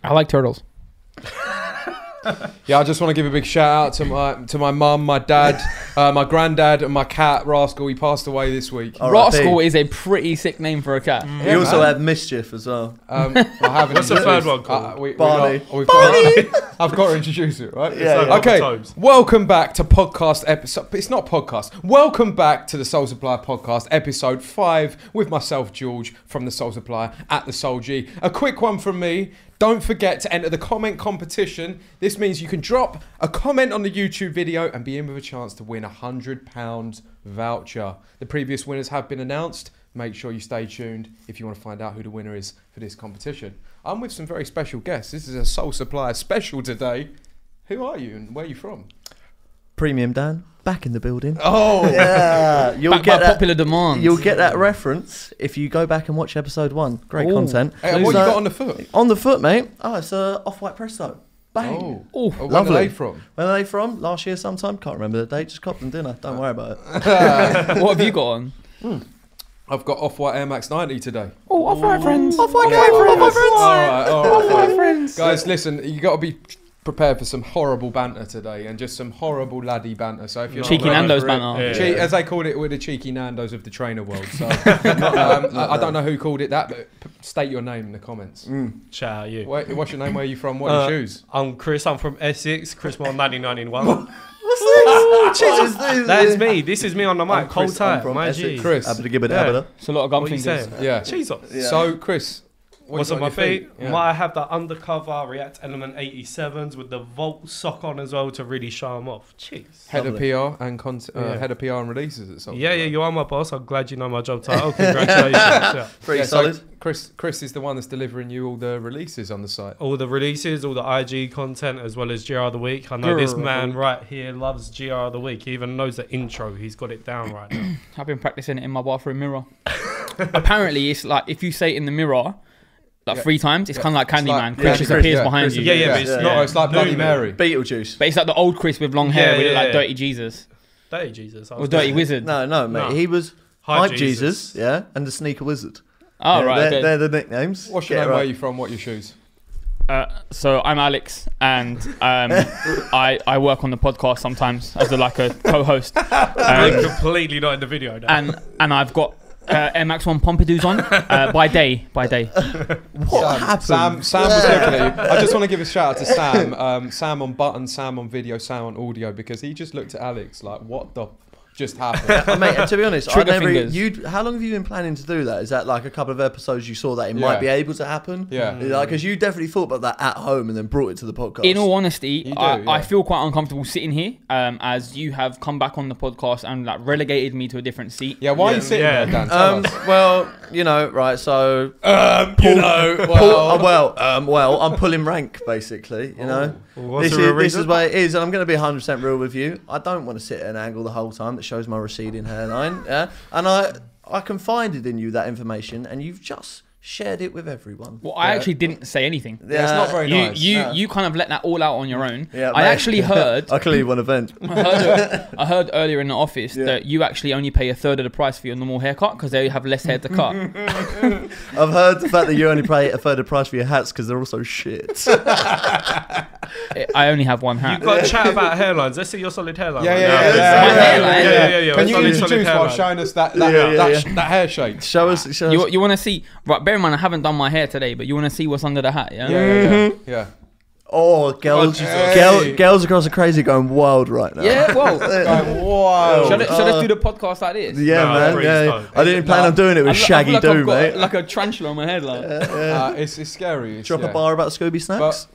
I like turtles. Yeah, I just want to give a big shout out to my mum, my dad, my granddad, and my cat Rascal. He passed away this week. Rascal is a pretty sick name for a cat. He also had Mischief as well. What's the third one called? Barney. I've got to introduce it, right? Yeah. Okay, welcome back to podcast episode. It's not podcast. Welcome back to the Sole Supplier podcast, episode 5, with myself, George, from the Sole Supplier at the Sole G. A quick one from me. Don't forget to enter the comment competition. This means you can drop a comment on the YouTube video and be in with a chance to win a £100 voucher. The previous winners have been announced. Make sure you stay tuned if you want to find out who the winner is for this competition. I'm with some very special guests. This is a Sole Supplier special today. Who are you and where are you from? Premium Dan, back in the building. Oh, yeah. You'll Back get by popular demand. You'll get that reference if you go back and watch episode 1. Great content. Hey, what you got on the foot? On the foot, mate. Oh, it's a off-white Presto. Bang. Oh, where lovely. are they from? Where are they from? Last year sometime. Can't remember the date. Just copped them dinner. Don't worry about it. What have you got on? I've got Off-White Air Max 90 today. Oh, Off-White friends. Off-White friends. All right. Friends. Guys, listen, you got to be prepared for some horrible banter today and just some horrible laddie banter. So if you're Cheeky not ready Nando's for it- banter. As they called it, we're the cheeky Nandos of the trainer world. So I don't know who called it that, but state your name in the comments. Shout out you. What's your name? Where are you from? What are your shoes? I'm Chris. I'm from Essex. Chris Moore 1991. What's this? That is me. This is me on the mic. Whole Chris, time. I'm from My Essex. G. Chris. Abba-da-gibba-dabba-da. It's a lot of gum What are you fingers. saying? Yeah. Jesus. Yeah. So, Chris, What's you on got my your feet? Yeah. I have the undercover React Element 87s with the Volt sock on as well to really show them off. Jeez. Head of Lovely. PR and head of PR and releases at Salsa. Yeah, you are my boss. I'm glad you know my job title. Congratulations. Yeah. Pretty solid. So Chris is the one that's delivering you all the releases on the site. All the releases, all the IG content, as well as GR of the Week. I know this man right here loves GR of the Week. He even knows the intro. He's got it down right now. I've been practicing it in my bathroom mirror. Apparently, it's like if you say it in the mirror, like 3 times, it's kind of like Candyman. Chris just appears behind you. Yeah, but it's not. It's like Bloody Mary. Beetlejuice. But it's like the old Chris with long hair, with like Dirty Jesus Dirty Jesus. or Dirty Wizard. No, mate. No. He was Hype Hype Jesus, yeah, and the Sneaker Wizard. Oh, Yeah, right. they're, Okay. they're the nicknames. What's your Get name? it Where are right. you from? What are your shoes? So I'm Alex, and I work on the podcast sometimes as like a co-host, I'm completely not in the video now. and I've got Air Max 1 Pompadou's on by day. What happened? Sam was looking at you. I just want to give a shout out to Sam. Sam on button, Sam on video, Sam on audio, because he just looked at Alex like, what the just happened? Mate, to be honest, Trigger fingers. how long have you been planning to do that? Is that like a couple of episodes you saw that it might be able to happen? Yeah. Like, because you definitely thought about that at home and then brought it to the podcast. In all honesty, You do, I yeah. feel quite uncomfortable sitting here, as you have come back on the podcast and like relegated me to a different seat. Yeah, why are you sitting there, Dan? Tell us. Well, you know, right, so... Well, well, I'm pulling rank, basically, you know. What's This the real is reason? what it is, and I'm going to be 100% real with you. I don't want to sit at an angle the whole time that shows my receding hairline, yeah? And I confided in you that information, and you've just shared it with everyone. Well, I actually didn't say anything. Yeah, it's not very nice. You kind of let that all out on your own. Yeah, I mate. actually heard. I clearly want to vent. I heard earlier in the office that you actually only pay a third of the price for your normal haircut because they have less hair to cut. I've heard the fact that you only pay a third of price for your hats because they're also shit. I only have one hat. You've got to chat about hairlines. Let's see your solid hairline. Yeah, right yeah, now. yeah, Yeah. Can you Solid introduce while hairline. showing us that hair shape? Show us. You want to see? Right, bear in mind I haven't done my hair today, but you want to see what's under the hat, yeah? Yeah. Oh, girls, Hey. girls across the crazy going wild right now. Yeah, well, Wow. shall I do the podcast like this? Yeah, No, man. please Yeah. don't. I didn't plan on doing it with Shaggy I feel like Doo, I've got mate. like a tarantula on my head, like. It's scary. Drop a bar about Scooby Snacks.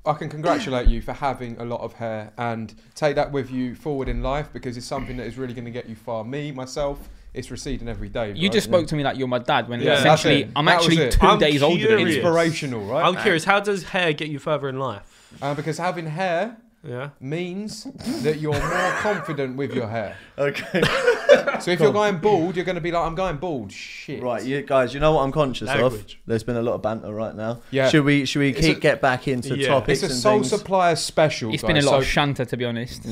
But I can congratulate you for having a lot of hair and take that with you forward in life because it's something that is really going to get you far. Myself, it's receding every day. You right? just spoke to me like you're my dad when Yeah, essentially that's it. I'm That was actually it. 2 I'm days older than you. curious. Inspirational, right? I'm curious, how does hair get you further in life? Because having hair Yeah. means that you're more confident with your hair. Okay. So if you're going bald, you're going to be like, I'm going bald. Shit. Right, you guys, you know what I'm conscious of? Language. There's been a lot of banter right now. Yeah. Should we get back into Yeah. topics It's a and Sole things? Supplier special. It's guys. been a lot of So shanter, to be honest.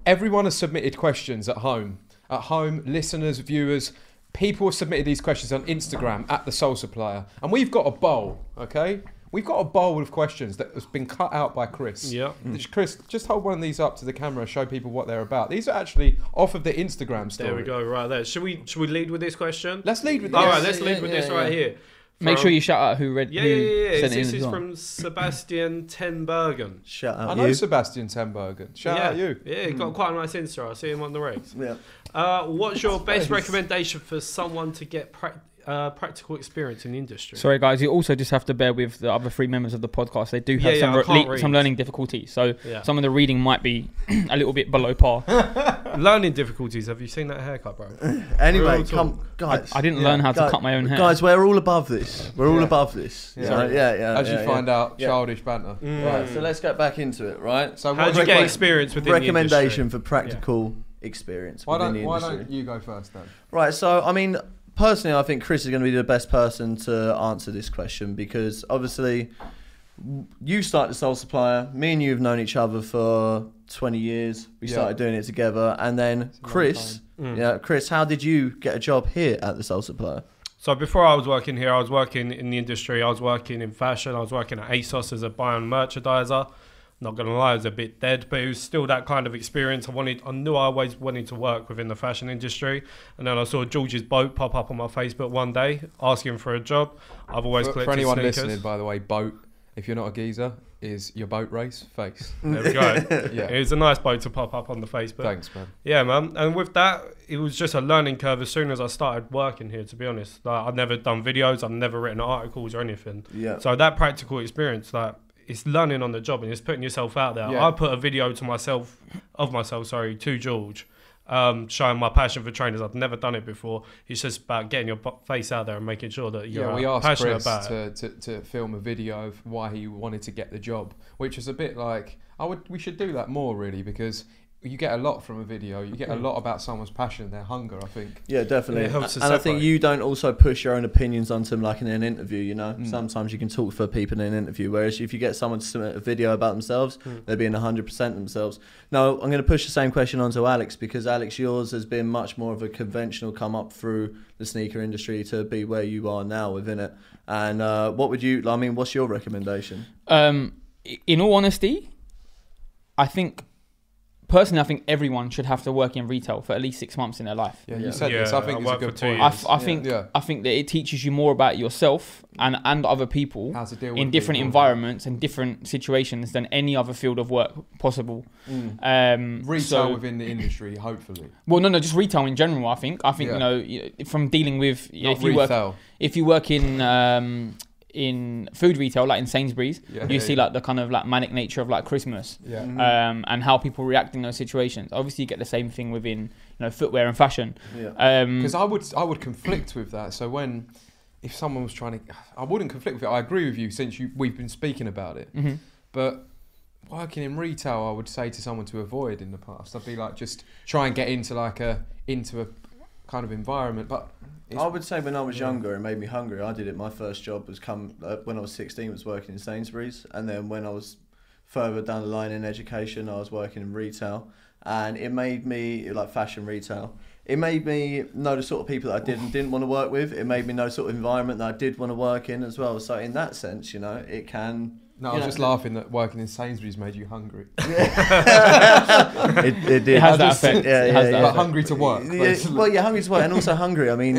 everyone has submitted questions at home. At home, listeners, viewers, people have submitted these questions on Instagram at the Sole Supplier. And we've got a bowl, okay? we've got a bowl of questions that has been cut out by Chris. Yeah. Chris, just hold one of these up to the camera, show people what they're about. These are actually off of the Instagram story. There we go, right there. Should we lead with this question? Let's lead with this. All right, let's lead with this right here. Make sure you shout out who read. Yeah. Sent This it in is as well. from Sebastian Tenbergen. Shout out I know you. Sebastian Tenbergen. Shout out you. Yeah, he got quite a nice Insta. I see him on the regs. Yeah. What's your best recommendation for someone to get practical experience in the industry? Sorry, guys. You also just have to bear with the other 3 members of the podcast. They do have some learning difficulties, so some of the reading might be a little bit below par. Learning difficulties. Have you seen that haircut, bro? Anyway, guys. I didn't learn how to cut my own hair. Guys, we're all above this. We're all above this. Yeah. As you find out, childish banter. Right, so let's get back into it, right? So how did you get experience within recommendation the for practical experience within the industry? Why don't you go first then? Right, so I mean, personally, I think Chris is going to be the best person to answer this question because obviously you started Sole Supplier. Me and you have known each other for 20 years. We started doing it together, and then Chris, Chris, how did you get a job here at the Sole Supplier? So before I was working here, I was working in the industry. I was working in fashion. I was working at ASOS as a buy-on merchandiser. Not gonna lie, it was a bit dead, but it was still that kind of experience. I knew I always wanted to work within the fashion industry, and then I saw George's boat pop up on my Facebook one day, asking for a job. I've always collected for anyone sneakers. listening, by the way, boat. If you're not a geezer, is your boat race face. There we go. It was a nice boat to pop up on the Facebook. Thanks, man. Yeah, man. And with that, it was just a learning curve as soon as I started working here, to be honest. Like, I've never done videos, I've never written articles or anything. Yeah. So that practical experience, like, it's learning on the job and it's putting yourself out there. I put a video to myself to George, showing my passion for trainers. I've never done it before. It's just about getting your face out there and making sure that you're we asked passionate Chris about it. to film a video of why he wanted to get the job, which is a bit like we should do that more really, because you get a lot from a video. You get a lot about someone's passion, their hunger, I think. Yeah, definitely. It helps to and I think separate. you don't also push your own opinions onto them like in an interview, you know? Sometimes you can talk for people in an interview, whereas if you get someone to submit a video about themselves, they're being 100% themselves. Now, I'm going to push the same question onto Alex, because Alex, yours has been much more of a conventional come up through the sneaker industry to be where you are now within it. And what's your recommendation? In all honesty, Personally, I think everyone should have to work in retail for at least 6 months in their life. Yeah, you said this. I think it's a good point. I think that it teaches you more about yourself and other people how to deal with in different environments and different situations than any other field of work possible. Retail within the industry, hopefully. Well, no, just retail in general. I think you know, from dealing with if you work in food retail, like in Sainsbury's, you see like the kind of like manic nature of like Christmas, and how people react in those situations. Obviously, you get the same thing within footwear and fashion. Because I would conflict with that. So if someone was trying to, I wouldn't conflict with it. I agree with you since we've been speaking about it. But working in retail, I would say to someone to avoid in the past. I'd be like, just try and get into a kind of environment, but. I would say when I was younger, it made me hungry. I did it. My first job was when I was 16, was working in Sainsbury's, and then when I was further down the line in education, I was working in retail, and it made me fashion retail. It made me know the sort of people that I didn't want to work with. It made me know the sort of environment that I did want to work in as well. So in that sense, it can. No, I was just laughing that working in Sainsbury's made you hungry. It did. It has that effect. But hungry to work. Hungry to work, and also hungry. I mean,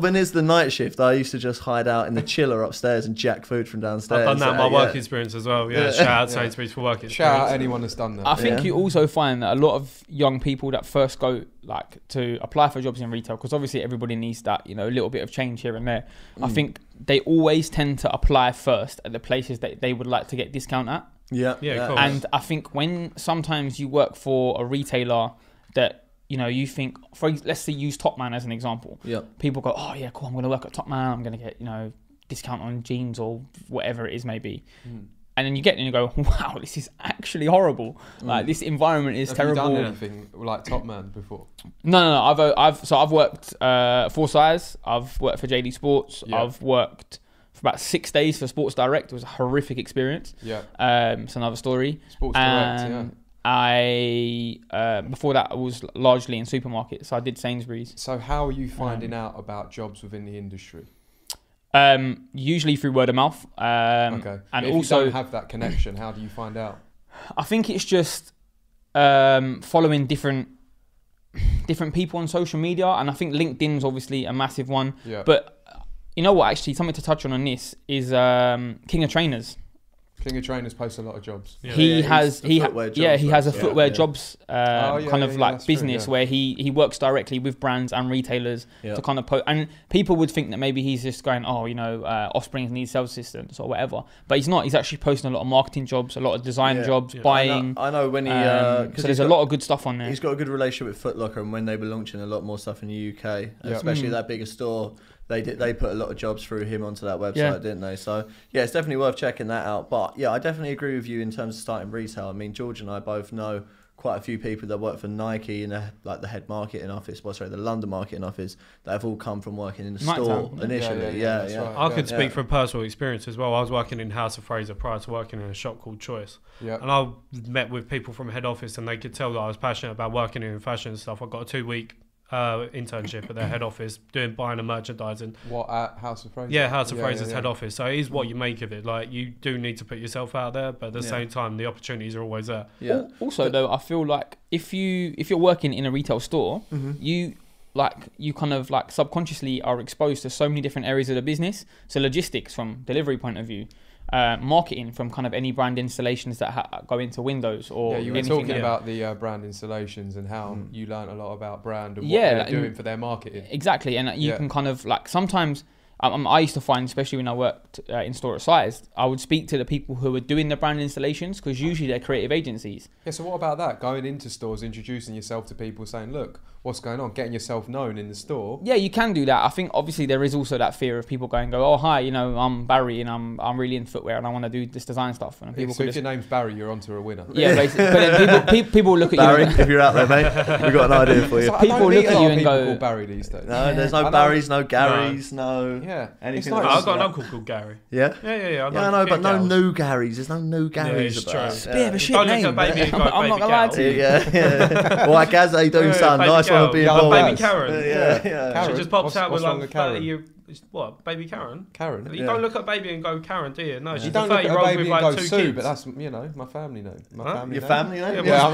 when it's the night shift, I used to just hide out in the chiller upstairs and jack food from downstairs. I've done that in my work experience as well. Yeah, shout out Sainsbury's for work experience. Shout out anyone that's done that. I think you also find that a lot of young people that first go to apply for jobs in retail, because obviously everybody needs that little bit of change here and there. I think they always tend to apply first at the places that they would like to get discount at. Yeah. Cool. And I think when sometimes you work for a retailer that you think, let's say use Topman as an example. Yeah. People go, oh yeah, cool, I'm going to work at Topman. I'm going to get discount on jeans or whatever it is maybe. And then you get and you go, wow, this is actually horrible. Like this environment is terrible. Have you done anything like Topman before? No. I've worked for Size. I've worked for JD Sports. Yeah. I've worked for about 6 days for Sports Direct. It was a horrific experience. Yeah. It's another story. Sports Direct. I before that I was largely in supermarkets. So I did Sainsbury's. So how are you finding out about jobs within the industry? Usually through word of mouth. Okay. And if also you don't have that connection, how do you find out? I think it's just following different people on social media, and I think LinkedIn's obviously a massive one. Yeah. But you know what? Actually, something to touch on this is King of Trainers. King of Trainers posts a lot of jobs. Yeah. He has a footwear jobs business where he works directly with brands and retailers to kind of post. And people would think that maybe he's just going, Offspring needs sales assistants or whatever, but he's not. He's actually posting a lot of marketing jobs, a lot of design jobs, buying. I know when he so there's a lot of good stuff on there. He's got a good relationship with Foot Locker, and when they were launching a lot more stuff in the UK, especially that bigger store. They put a lot of jobs through him onto that website, didn't they? So it's definitely worth checking that out. But I definitely agree with you in terms of starting retail. I mean, George and I both know quite a few people that work for Nike in the head marketing office, the London marketing office, that have all come from working in the store initially. I could speak from personal experience as well. I was working in House of Fraser prior to working in a shop called Choice. Yeah. And I met with people from head office, and they could tell that I was passionate about working in fashion and stuff. I got a 2-week internship at their head office doing buying and merchandising. What, at House of Fraser? Yeah, House of Fraser's head office. So it is what you make of it. Like, you do need to put yourself out there, but at the same time, the opportunities are always there. Yeah. Also, though, I feel like if you're working in a retail store, you kind of like subconsciously are exposed to so many different areas of the business. So logistics from delivery point of view. Marketing from kind of any brand installations that go into Windows or you were talking about the brand installations and how you learn a lot about brand and what they're doing for their marketing. Exactly, and you can kind of like sometimes I used to find, especially when I worked in store at Size, I would speak to the people who were doing the brand installations because usually they're creative agencies. Yeah, so what about that? Going into stores, introducing yourself to people, saying, look, what's going on? Getting yourself known in the store. Yeah, you can do that. I think obviously there is also that fear of people oh, hi, I'm Barry and I'm really in footwear and I want to do this design stuff. And people so if your name's Barry, you're onto a winner. Yeah, basically. But then people look at Barry, you. Barry, if you're out there, mate, we've got an idea for you. So people look at you and go, call Barry these days. No, there's no Barrys, no Garys, no anything like that. I've got an uncle called Gary. Yeah? Yeah. I know, but no new Garys. There's no new Garys about. It's a bit of a shit name. I'm not going to lie to you. Yeah. All right, Gaz, how you doing, son? Nice one to be involved. Baby Karen. Yeah. She just pops out with like 30 year. What, baby Karen? Karen. You don't look at baby and go Karen, do you? No, she's you don't a look at 30-year-old baby with and like go 2 Sue, kids. but that's my family name. Your family name? Yeah,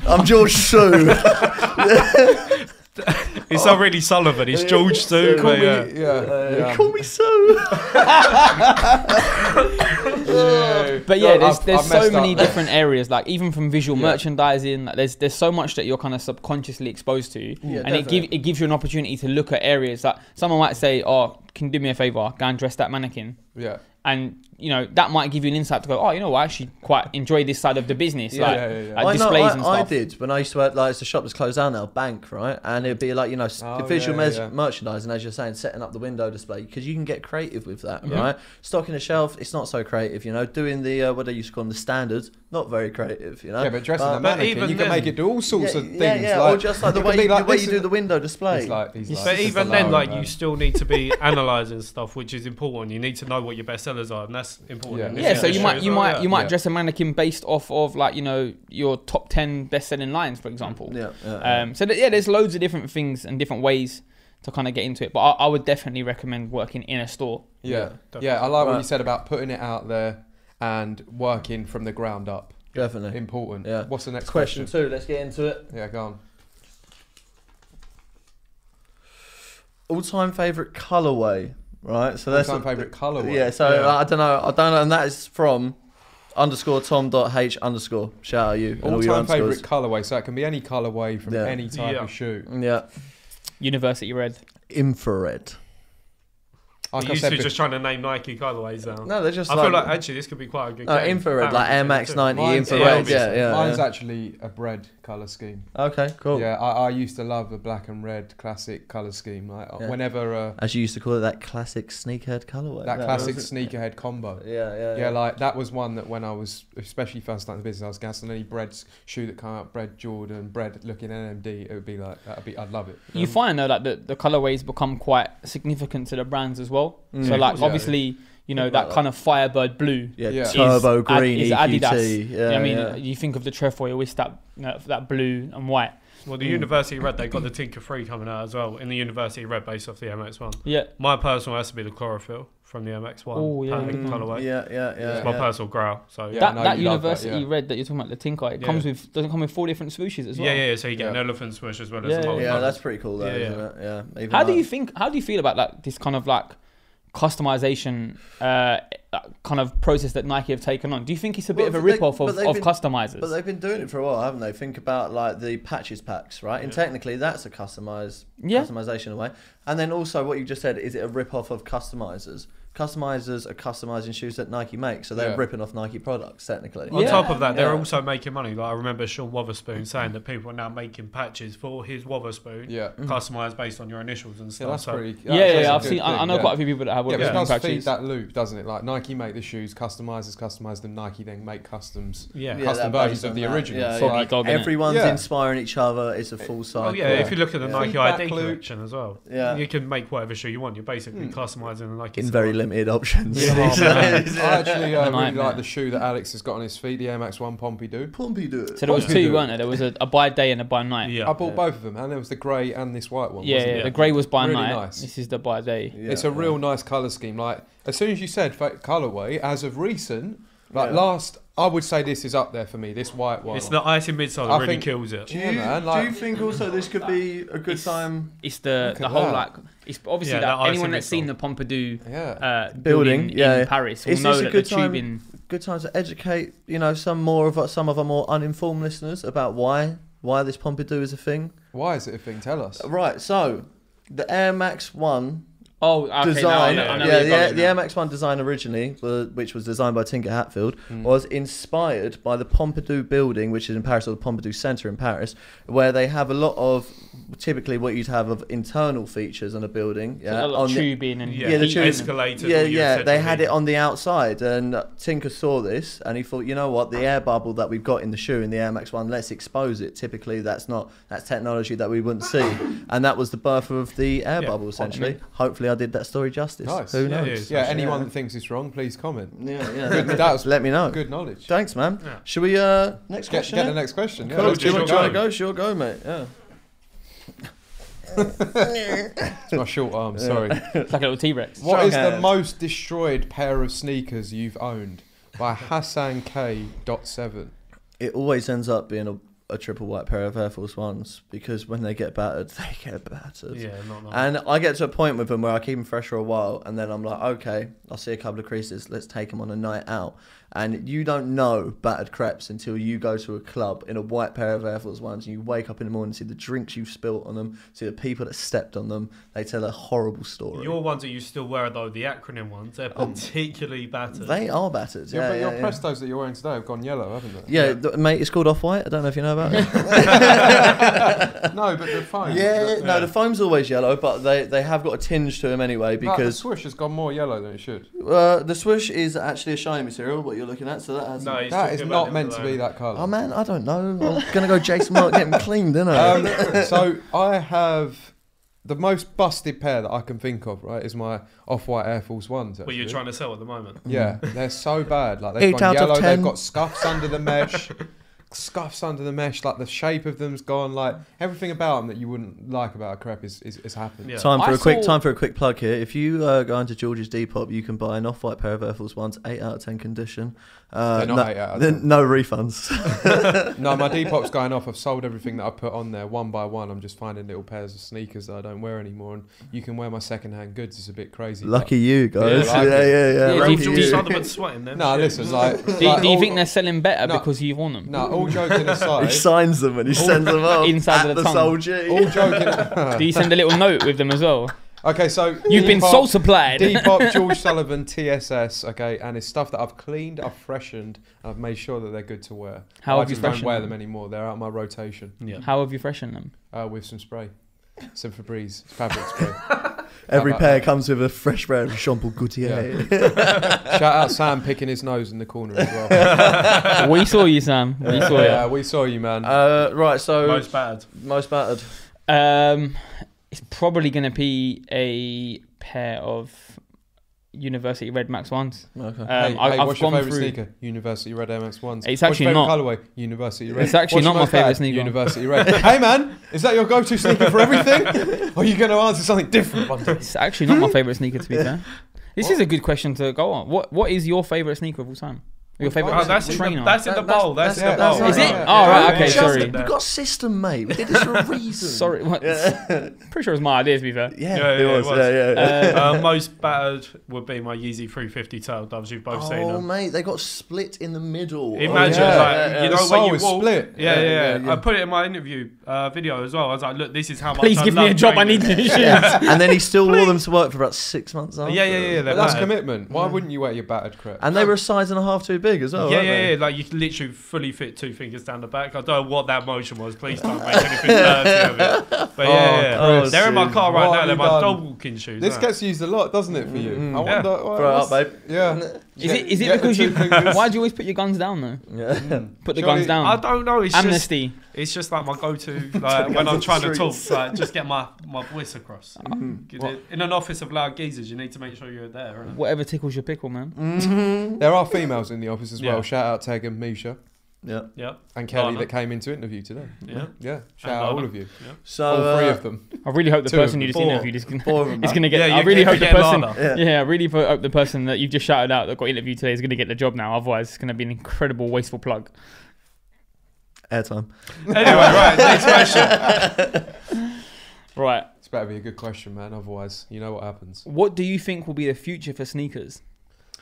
I'm George Sue. It's not really Sullivan. It's George Sue. Call me Sue. But yeah, there's so many different areas. Like even from visual merchandising, like, there's so much that you're kind of subconsciously exposed to, and it gives you an opportunity to look at areas that someone might say, "Oh, can you do me a favor? Go and dress that mannequin." Yeah. And that might give you an insight to go, oh, I actually quite enjoy this side of the business, like displays and stuff. I did when I used to work, like it's a shop that's closed down now, Bank, right? And it'd be like visual merchandising, as you're saying, setting up the window display, because you can get creative with that, right? Stocking a shelf, it's not so creative, doing the what they used to call them, the standards, not very creative, Yeah, but dressing a mannequin, you can make it do all sorts of things. Or just like the way you do the window display. But even then, like you still need to be analysing stuff, which is important. You need to know what your best sellers are, and that's important. Yeah, so you might dress a mannequin based off of like your top 10 best-selling lines, for example. There's loads of different things and different ways to kind of get into it, but I would definitely recommend working in a store. I like what you said about putting it out there and working from the ground up. Definitely important. Yeah. What's the next question? 2. Let's get into it. Yeah, go on. All-time favourite colourway, right? So that's all-time favourite colourway. Yeah. So I don't know, and that is from _Tom.H_. Shout out you. All-time favourite colourway. So it can be any colourway from any type of shoe. Yeah. University red. Infrared. You used to just trying to name Nike colorways now. No, they're just. I feel like actually this could be quite a good game. Infrared, like Air Max 90 infrared. Mine's actually a bread colour scheme. Okay, cool. Yeah, I used to love the black and red classic colour scheme. Like whenever, as you used to call it, that classic sneakerhead colourway. That classic sneakerhead combo. Yeah. Like that was one that when I was, especially first starting the business, I was gassing any bread shoe that came out, bread Jordan, bread looking NMD. It would be like I'd love it. You find though that the colorways become quite significant to the brands as well. So like obviously you know, that kind of Firebird blue. Yeah, turbo green is EQT. Adidas. Yeah, I mean, you think of the trefoil, it's that, you know, that blue and white. Well, the University Red, they've got the Tinker 3 coming out as well, in the University Red based off the MX-1. Yeah. My personal has to be the chlorophyll from the MX-1. Oh, yeah. Colourway. Yeah. It's my personal growl. So that University Red that you're talking about, the Tinker, it doesn't come with 4 different swooshes as well. Yeah. So you get an elephant swoosh as well as a Yeah, that's pretty cool though, isn't it? Yeah. Even How do you feel about like this kind of like customization kind of process that Nike have taken on? Do you think it's a bit of a rip-off of customizers? But they've been doing it for a while, haven't they? Think about like the patches packs, right? And technically that's a customization away. And then also what you just said, is it a rip-off of customizers? Customizers are customizing shoes that Nike makes, so they're ripping off Nike products technically. On top of that, they're also making money. Like I remember Sean Wotherspoon saying that people are now making patches for his Wotherspoon, customized based on your initials and stuff. I've seen. I know quite a few people that have Wotherspoon patches. patches. Feed that loop, doesn't it? Like Nike make the shoes, customize them. Nike then make custom versions of the originals. Everyone's inspiring each other. It's a full cycle. Oh yeah, if you look at the Nike ID collection as well, you can make whatever shoe you want. You're basically customizing the Nike. In very limited options. I actually really like the shoe that Alex has got on his feet, the Air Max 1 Pompidou. So there was 2, weren't there? There was a by day and a by night. I bought both of them, and there was the grey and this white one. Yeah, the grey was by really night. Nice. This is the by day. It's a real nice colour scheme. Like as soon as you said colourway, as of recent, last, I would say this is up there for me. This white one. It's the ice in midsole that really kills it. Do you think also this could be a good time? It's the whole like. It's obviously that anyone that's seen the Pompidou building in Paris will know that the tubing. Good time to educate, you know, some of our more uninformed listeners about why this Pompidou is a thing. Why is it a thing? Tell us. Right, so the Air Max 1 design. The Air Max 1 design originally, which was designed by Tinker Hatfield, was inspired by the Pompidou building, which is in Paris, or the Pompidou Centre in Paris, where they have a lot of typically what you'd have of internal features on a building. A lot of tubing and the tubing. Escalators. They had it on the outside, and Tinker saw this and he thought, you know what, the air bubble that we've got in the shoe in the Air Max 1, let's expose it. Typically that's technology that we wouldn't see, and that was the birth of the air bubble essentially. Hopefully I did that story justice. Nice. Who knows? Anyone that thinks it's wrong, please comment. Let me know. Good knowledge. Thanks, man. Should we next question? Get the next question. Cool. Do you want to go? Sure, go, mate. Yeah. It's my short arm. Sorry. It's like a little T-Rex. What is the most destroyed pair of sneakers you've owned? By Hassan K.7. It always ends up being a triple white pair of Air Force Ones, because when they get battered, they get battered. Yeah, not nice. And I get to a point with them where I keep them fresh for a while, and then I'm like, okay, I'll see a couple of creases, let's take them on a night out. And you don't know battered crepes until you go to a club in a white pair of Air Force Ones, and you wake up in the morning and see the drinks you've spilt on them, see the people that stepped on them. They tell a horrible story. Your ones that you still wear, though, the acronym ones, they're particularly battered. They are battered. But your Prestos that you're wearing today have gone yellow, haven't they? Yeah, mate, it's called Off-White. I don't know if you know about it. No, but the foam. No, the foam's always yellow, but they have got a tinge to them anyway, because the swoosh has gone more yellow than it should. The swoosh is actually a shiny material, what you're looking at, so that has... that is not meant to be that colour. Oh man, I don't know. I'm gonna go Jason Mark, get them cleaned, didn't I? So I have the most busted pair that I can think of. Right, is my Off-White Air Force Ones. What you're trying to sell at the moment? Yeah, they're so bad. Like they've gone yellow. They've got scuffs under the mesh. Like the shape of them's gone. Like everything about them that you wouldn't like about a crepe is happened. Yeah. Time for a quick plug here. If you go into George's Depop, you can buy an Off-White pair of Air Force Ones, 8 out of 10 condition. They're not 8 out of 10. No refunds. No, my Depop's going off. I've sold everything that I put on there one by one. I'm just finding little pairs of sneakers that I don't wear anymore, and you can wear my second-hand goods. It's a bit crazy. Lucky you guys. Yeah. George Sullivan sweating them. No, listen, do you think they're selling better because you've worn them? No, all joking aside. He signs them and he sends them out inside of the Sole G. All joking. Do you send a little note with them as well? Okay, so you've been Sole Supplied. Depop George Sullivan TSS. Okay, and it's stuff that I've cleaned, I've freshened, and I've made sure that they're good to wear. I just don't wear them anymore. They're out of my rotation. Yeah. How have you freshened them? With some spray, some Febreze fabric spray. Every pair comes with a fresh pair of Jean Paul Gaultier. Yeah. Shout out Sam picking his nose in the corner as well. We saw you, Sam. We saw you. Yeah, we saw you, man. Right, so most battered. It's probably going to be a pair of University Red Max 1s. Okay. I've what's your gone favourite through. sneaker? University Red Air Max 1s. It's actually what's your not. favourite colourway? University Red. It's actually What's not your my most favourite bad? sneaker. University Red. Hey man, is that your go-to sneaker for everything? Or are you going to answer something different one day? It's actually not my favourite sneaker, to be fair. This is a good question to go on. What is your favourite sneaker of all time? Your favourite trainer? That's in the bowl. That's in the bowl. Is it? Yeah. Oh, right, okay, Justin, sorry. We've got a system, mate. We did this for a reason. Sorry, what? Pretty sure it was my idea, to be fair. Yeah, it was. Yeah. Most battered would be my Yeezy 350 tail doves. You've both seen them. Oh, mate, they got split in the middle. Imagine, you know, the when sole you is walk. split. Yeah. I put it in my interview video as well. I was like, look, this is how much Please I give me love a job. I training. need new shoes. And then he still wore them to work for about 6 months after. Yeah. But that's commitment. Why wouldn't you wear your battered crap? And they were a size and a half too big as well. Yeah. Like you can literally fully fit 2 fingers down the back. I don't know what that motion was. Please don't make anything dirty of it. But Chris, they're in my car right what now. have They're you my done? dog walking shoes. This gets used a lot, doesn't it, for you? I wonder. Throw it up, babe. Yeah. Is it because you? Why do you always put your guns down though? Yeah. Put the Surely- guns down. I don't know. It's Amnesty. It's just like my go-to like, when I'm trying to talk. Like, just get my voice across. In an office of loud geezers, you need to make sure you're there. Right? Whatever tickles your pickle, man. There are females in the office as well. Yeah. Shout out Tegan, Misha, Yeah. and Kelly Lana. that came into interview today. Yeah. Shout out all of you. So, All three of them. I really hope the Two person of you them. just interviewed is Four of them, gonna get. Yeah, I you really can't hope the forget person. Lana. Yeah, I really hope the person that you've just shouted out that got interviewed today is gonna get the job now. Otherwise, it's gonna be an incredible wasteful plug. airtime. Anyway, right. Next question. Right. It's better be a good question, man. Otherwise, you know what happens. What do you think will be the future for sneakers?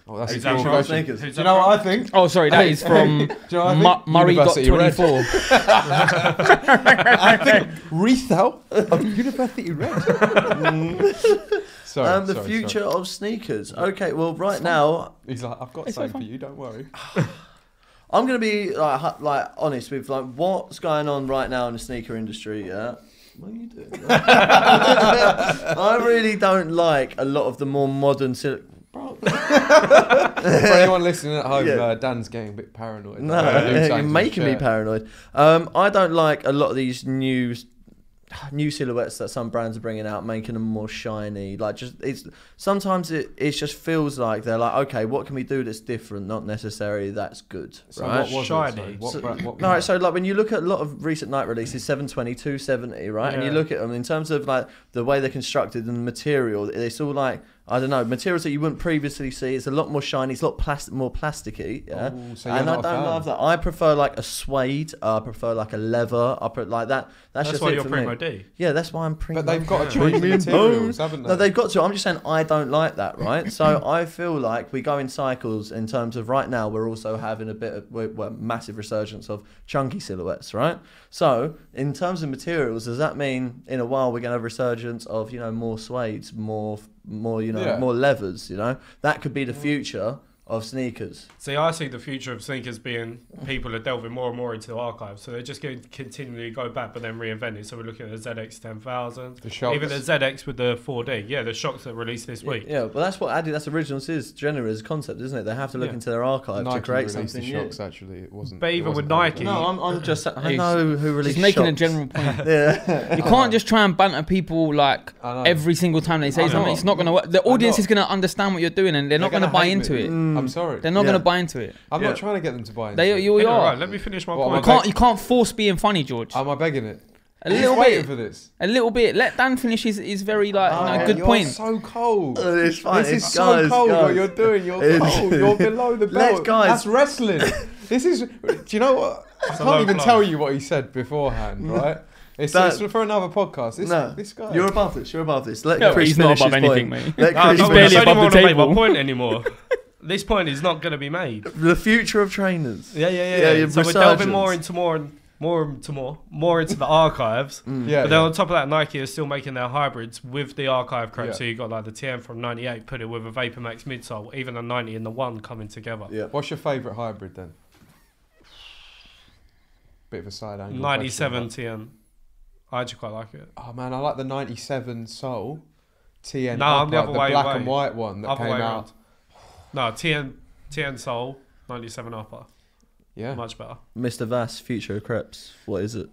Oh, that's Who's a good that from? question. Sneakers. Do you know what I think? Oh, sorry, that is from Do you know what I think? University Red. Murray.24. I think resale of University Red. Sorry, The future sorry. of sneakers. Okay, well, right now, He's like, I've got It's something so for you. Don't worry. I'm gonna be like honest with like what's going on right now in the sneaker industry. Yeah. What are you doing? I really don't like a lot of the more modern. For anyone listening at home, Yeah. Dan's getting a bit paranoid. No, you're making me paranoid. I don't like a lot of these new silhouettes that some brands are bringing out, making them more shiny. Like sometimes it just feels like they're like, okay, what can we do that's different? Not necessarily that's good, So right? what was Shiny. It? What So- brand, what No, so like when you look at a lot of recent Nike releases, 720, 270, right? And you Yeah. look at them in terms of like the way they're constructed and the material, it's all like, I don't know, materials that you wouldn't previously see. It's a lot more shiny. It's a lot more plasticky. Yeah, Oh, so you're and I not a don't fan. love that. I prefer like a suede. I prefer like a leather. I put like that. That's just why it you're for Primo me. D. Yeah, that's why I'm primo. But they've got to Yeah. choose the Premium materials, bones. haven't they? No, they've got to. I'm just saying I don't like that, right? So I feel like we go in cycles in terms of right now we're also having a bit of massive resurgence of chunky silhouettes, right? So in terms of materials, does that mean in a while we're going to have a resurgence of more suedes, more more leathers? That could be the future of sneakers. See, I see the future of sneakers being people are delving more and more into the archives, so they're just going to continually go back but then reinvent it. So we're looking at the ZX 10,000, The shocks. even the ZX with the 4D. Yeah, the shocks that released this week. Yeah, well, that's what Adidas Originals is generally as a concept, isn't it? They have to look Yeah. into their archive Nike to create released something the new. shocks, actually. It wasn't. But it even with wasn't Nike- No, I'm just. I know who released. Just making a shocks. general point. Yeah. You can't just try and banter people like I know. every single time they say I'm something. not. It's not going to work. The audience not. is going to understand what you're doing and they're not going to buy hate into me. it. I'm sorry. They're not Yeah. going to buy into it. I'm Yeah. not trying to get them to buy into They, it. you Anyway, are. right, let me finish my What, point. You can't force being funny, George. Am I begging it? A He's little waiting bit. for this. A little bit. Let Dan finish his very Oh, good you're point. so cold. It's fine. This is It's so guys, cold guys. what you're doing. You're It's- cold. You're below the Let's, belt. guys. That's wrestling. This is. Do you know what? I a can't low even blow. tell you what he said beforehand, right? It's for another podcast. This guy. You're above this. You're above this. Let No, Chris he's not finish above his anything, point. mate. Let No, Chris no, He's I barely don't above want the to make my table. point anymore. This point is not going to be made. The future of trainers. Yeah. your So we're delving resurgence. more into the archives. Yeah. But then on top of that, Nike is still making their hybrids with the archive crap. Yeah. So you got like the TM from '98, put it with a Vapor Max midsole, even the 90 and the 1 coming together. Yeah. What's your favourite hybrid then? Bit of a side angle. 97 question, TN. I actually quite like it. but- Oh man, I like the 97 Sole TN. No, I'm the upper, other way black away. and white one that Other came way out. around. No, TN Soul, 97 upper. Yeah. Much better. Mr. Vas, future of crepes. What is it?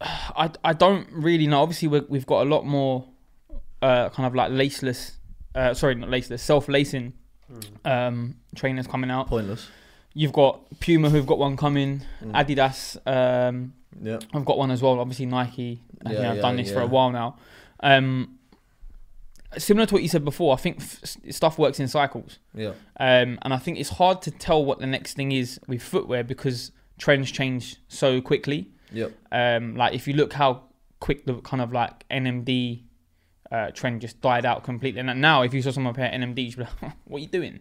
I don't really know. Obviously, we've got a lot more kind of like laceless sorry, not laceless, self-lacing trainers coming out. Pointless. You've got Puma who've got one coming. Adidas, Yeah. I've got one as well. Obviously Nike. I think I've done this for a while now. Similar to what you said before, I think stuff works in cycles. Yeah. And I think it's hard to tell what the next thing is with footwear because trends change so quickly. Yep. Like if you look how quick the kind of like NMD trend just died out completely. And now if you saw someone pair NMD, you'd be like, what are you doing?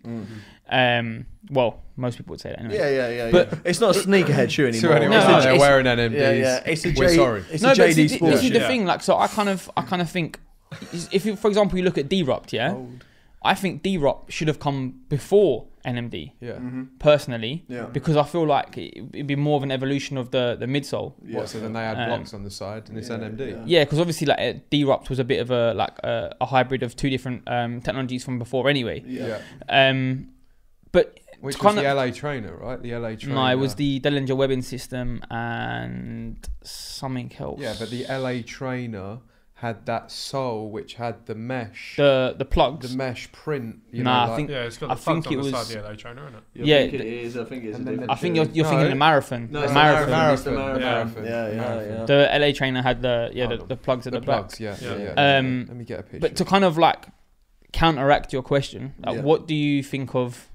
Mm-hmm. Well, most people would say that anyway. Yeah. But it's not a sneakerhead shoe anymore. So anyone they're wearing NMDs. Yeah. It's a We're sorry. It's a JD Sport. This is the thing. Like, so I kind of think, if you, for example, you look at D-Rupt, I think D-Rupt should have come before NMD. Yeah. Personally. Yeah. Because I feel like it'd be more of an evolution of the midsole. Yeah. So then they had blocks on the side and it's NMD. Yeah, because obviously like D-Rupt was a bit of a hybrid of two different technologies from before anyway. Yeah. But which was the LA Trainer, right? The LA Trainer. No, it was the Dellinger webbing system and something else. Yeah, but the LA Trainer had that sole which had the mesh. The plugs. The mesh print. I think. Yeah, it's got the plugs on it the was, side of the LA Trainer, isn't it? Yeah, I think it is. I think it's. I think you're thinking the marathon. No, the marathon. marathon. Marathon. Yeah. The LA Trainer had the plugs at the back. Yeah. Let me get a picture. But to kind of like counteract your question, what do you think of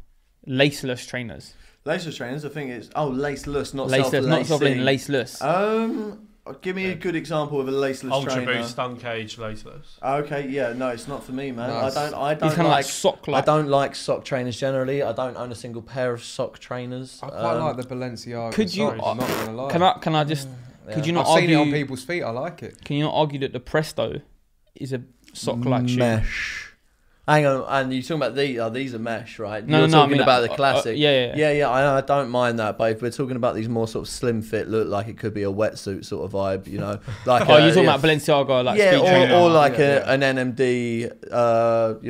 laceless trainers? Laceless trainers, I think it's laceless, not laceless, not self-lacing, laceless. Give me a good example of a laceless Ultra trainer. Boost, Uncaged, laceless. Okay, no, it's not for me, man. No, I don't like sock. I don't like sock trainers generally. I don't own a single pair of sock trainers. I quite like the Balenciaga. Could you? I'm not gonna lie. Can I just? Could you not I've argue? seen it on people's feet. I like it. Can you not argue that the Presto is a sock-like shoe? Mesh. Hang on, and you're talking about these are mesh, right? No, you're no, talking about the classic. Yeah. I don't mind that, but if we're talking about these more sort of slim fit, look like it could be a wetsuit sort of vibe, you know. Like you're talking about Balenciaga, like speed trainer. or like an NMD.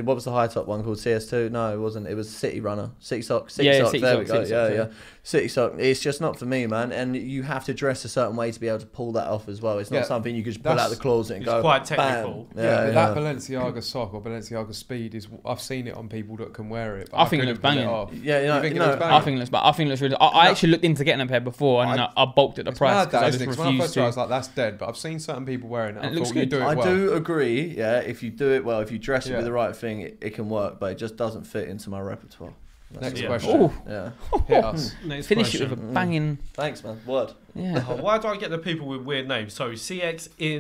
What was the high top one called? CS2? No, it wasn't. It was City Runner, City Sock. There we go. Yeah. City Sock. It's just not for me, man. And you have to dress a certain way to be able to pull that off as well. It's not something you could just pull out the closet and go. It's quite technical. Bam. That Balenciaga sock or Balenciaga Speed is. I've seen it on people that can wear it. But I think it looks banging. I think it looks banging. I think it looks really. I actually looked into getting a pair before, and I balked at the price because I just refused when I first to. I was like, that's dead. But I've seen certain people wearing it. It looks good. You do it well. I do agree. Yeah, if you do it well, if you dress it with the right thing, it can work. But it just doesn't fit into my repertoire. Next question. Yeah. Hit us. Finish it with a banging. Thanks, man. Word. Yeah. Why do I get the people with weird names? So CHXND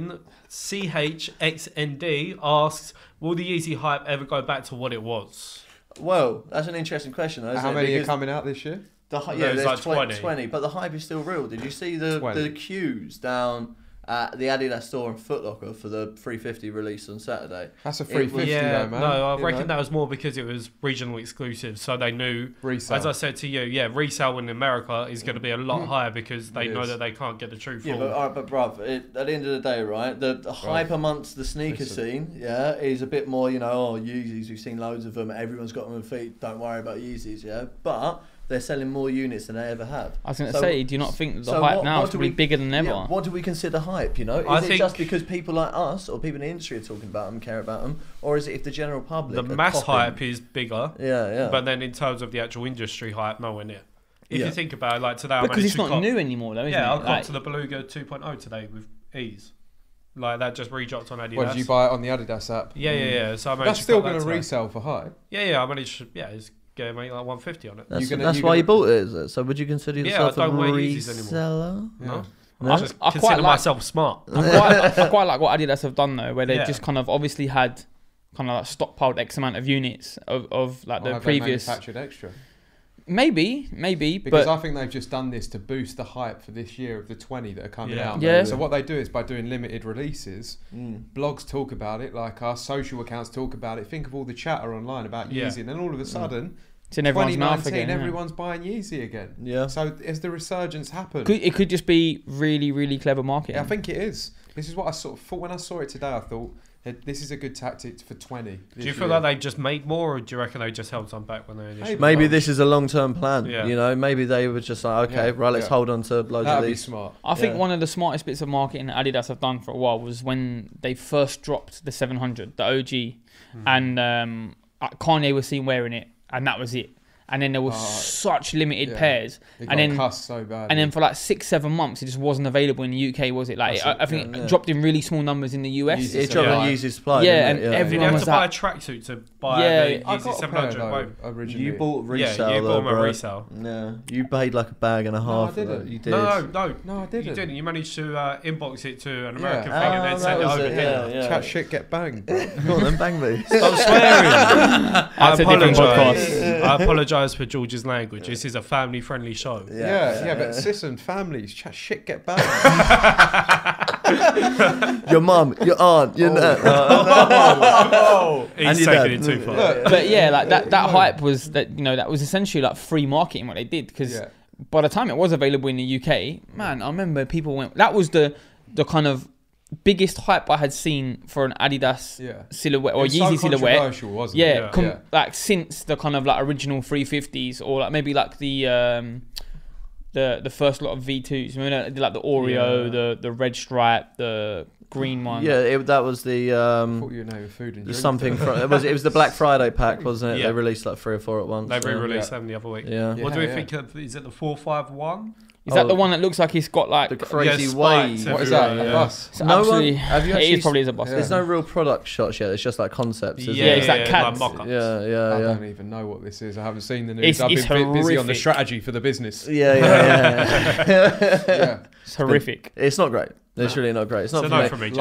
asks, will the Yeezy hype ever go back to what it was? Well, that's an interesting question. How many are coming out this year? There's like 20, but the hype is still real. Did you see the queues down at the Adidas store in Foot Locker for the 350 release on Saturday? That's a 350 though, man. No, I reckon that was more because it was regional exclusive, so they knew. Resale. As I said to you, resale in America is going to be a lot higher because they know that they can't get the truth. Yeah, but bruv, at the end of the day, right, the hype amongst the sneaker scene, is a bit more, Yeezys. We've seen loads of them. Everyone's got them on feet. Don't worry about Yeezys, but they're selling more units than they ever have. I was going to say, do you not think that the hype now is probably bigger than ever? Yeah, what do we consider hype, Is it just because people like us or people in the industry are talking about them, care about them? Or is it if the general public The mass hype is bigger. Yeah. But then in terms of the actual industry hype, nowhere near. If you think about it, like today, because it's not new anymore, though, isn't it? Yeah, I got to the Beluga 2.0 today with ease. Like that just re-dropped on Adidas. What, did you buy it on the Adidas app? Yeah. So that's still going to resell for hype. Yeah. I managed. It's getting like 150 on it. That's why you bought it, is it? So would you consider yourself I don't a wear Yeezys anymore. No. I just consider myself smart. I quite like what Adidas have done though, where they just kind of obviously had kind of like stockpiled X amount of units of like the previous. Manufactured extra. Maybe, because I think they've just done this to boost the hype for this year of the 20 that are coming out. Yeah. So what they do is by doing limited releases, blogs talk about it, like our social accounts talk about it. Think of all the chatter online about Yeezy, and then all of a sudden, it's in everyone's mouth again. Everyone's buying Yeezy again. Yeah. So as the resurgence happens, it could just be really, really clever marketing. Yeah, I think it is. This is what I sort of thought when I saw it today. I thought this is a good tactic for 20. Do you feel like they just made more, or do you reckon they just held some back when they initially? Maybe this is a long-term plan. Yeah. You know, maybe they were just like, okay, let's hold on to loads That'd of be these. smart. I think one of the smartest bits of marketing that Adidas have done for a while was when they first dropped the 700, the OG, and Kanye was seen wearing it, and that was it. And then there was such limited pairs, and then cussed so bad. And then for like 6-7 months, it just wasn't available in the UK, was it? Like I think it dropped in really small numbers in the US. It dropped on Yeezy Supply. Yeah, and everyone did you have to buy a tracksuit to buy the Yeezy 700? Originally. You bought resale. Yeah, you bought them a resale. Yeah, you paid like a bag and a half. I didn't. You did. No, I didn't. You didn't. You managed to inbox it to an American thing and then send it over here. Chat shit, get banged. Go on then, bang me. Stop swearing. That's a different podcast. I apologise for George's language. This is a family-friendly show. Yeah, but listen, families, chat shit, get banged. Your mum, your aunt, your nan. He's taking it too far. But yeah, like that hype was that, that was essentially like free marketing what they did, because by the time it was available in the UK, man, I remember people went. That was the kind of biggest hype I had seen for an Adidas silhouette or Yeezy silhouette. Controversial, wasn't it? Like since the kind of like original 350s, or like maybe like the first lot of V2s. Remember like the Oreo, the red stripe, the green one. Yeah, that was the. I thought you were food and drink. Something from it was the Black Friday pack, wasn't it? Yeah. They released like 3 or 4 at once. They re-released them the other week. Yeah. What do we think of? Is it the 451? Is that the one that looks like it's got like the crazy wave? What is that? A bus? Have you it probably is a bus. There's no real product shots yet. It's just like concepts. It's like cats. Like mock-ups. Yeah. I don't even know what this is. I haven't seen the news. I've been busy on the strategy for the business. Yeah. It's horrific. It's not great. It's really not great. It's not for me. We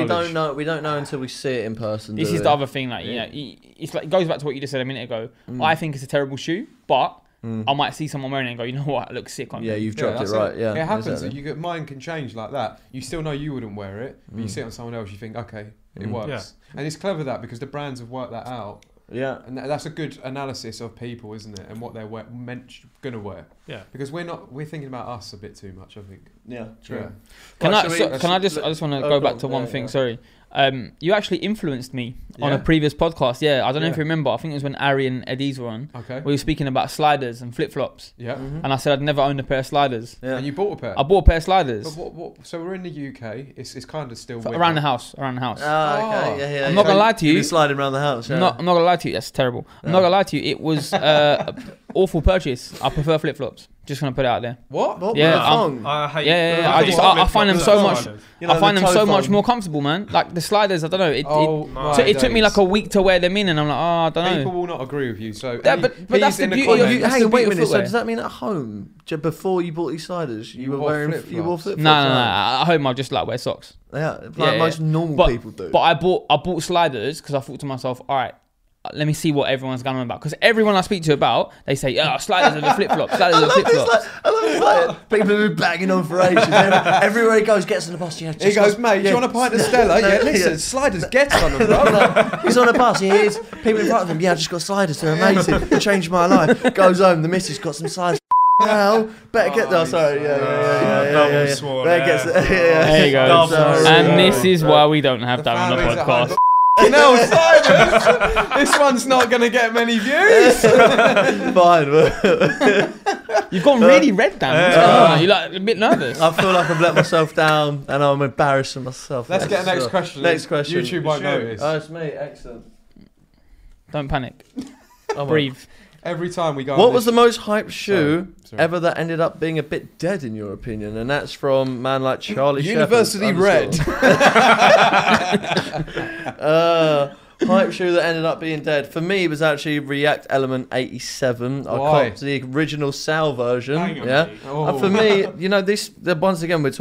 don't know. We don't know until we see it in person. This is the other thing. Like it's like it goes back to what you just said a minute ago. I think it's a terrible shoe, but I might see someone wearing it and go, you know what, it looks sick on me. Yeah, you've dropped it right. Yeah, it happens. Exactly. Mine can change like that. You still know you wouldn't wear it, but you see it on someone else, you think, okay, it works. Yeah. And it's clever because the brands have worked that out. Yeah, and that's a good analysis of people, isn't it? And what they're gonna wear. Yeah, because we're thinking about us a bit too much, I think. Yeah, true. Yeah. I just want to go back to one thing. Sorry. You actually influenced me on a previous podcast. Yeah, I don't know if you remember. I think it was when Ari and Eddie's were on. Okay. We were speaking about sliders and flip flops. Yeah. Mm-hmm. And I said I'd never owned a pair of sliders. Yeah. And you bought a pair. I bought a pair of sliders. But what? So we're in the UK. It's kind of still around the house. Oh, okay. Yeah. I'm not gonna lie to you. You're sliding around the house. Yeah. I'm not gonna lie to you. That's terrible. I'm not gonna lie to you. It was awful purchase. I prefer flip flops. Just gonna put it out there. What? Yeah, I hate. I find them so much. I find them so much more comfortable, man. Like the sliders, I don't know. It took me like a week to wear them in, and I'm like, I don't know. People will not agree with you. So yeah, but that's the beauty. Hang on, wait a minute. So does that mean at home, before you bought these sliders, you were wearing flip flops? No. At home, I just like wear socks. Yeah, like most normal people do. But I bought sliders because I thought to myself, all right, let me see what everyone's going on about. Because everyone I speak to about, they say, sliders are the flip-flops. Sliders are the flip-flops. I love this. Like, people have been banging on for ages. Everywhere he goes, gets on the bus. He goes, mate, do you want a pint of Stella? Listen, sliders gets on them, bro. He's on a bus. He hears people in front of him. Yeah, I just got sliders. They're amazing. They changed my life. Goes home. The missus got some sliders. Now, better get there. Sorry, Double swore. There you go. And this is why we don't have that on the podcast. Simon, this one's not going to get many views. Fine. You've gone really red, Dan. You're like a bit nervous. I feel like I've let myself down and I'm embarrassing myself. Let's get the next question. Next question. YouTube won't notice. Oh, it's me. Excellent. Don't panic. Breathe. Every time we go. What was the most hyped shoe ever that ended up being a bit dead in your opinion? And that's from a man like Charlie University Red. Hype shoe that ended up being dead. For me, it was actually React Element 87. I copped the original Sal version. For me, this. Once again, we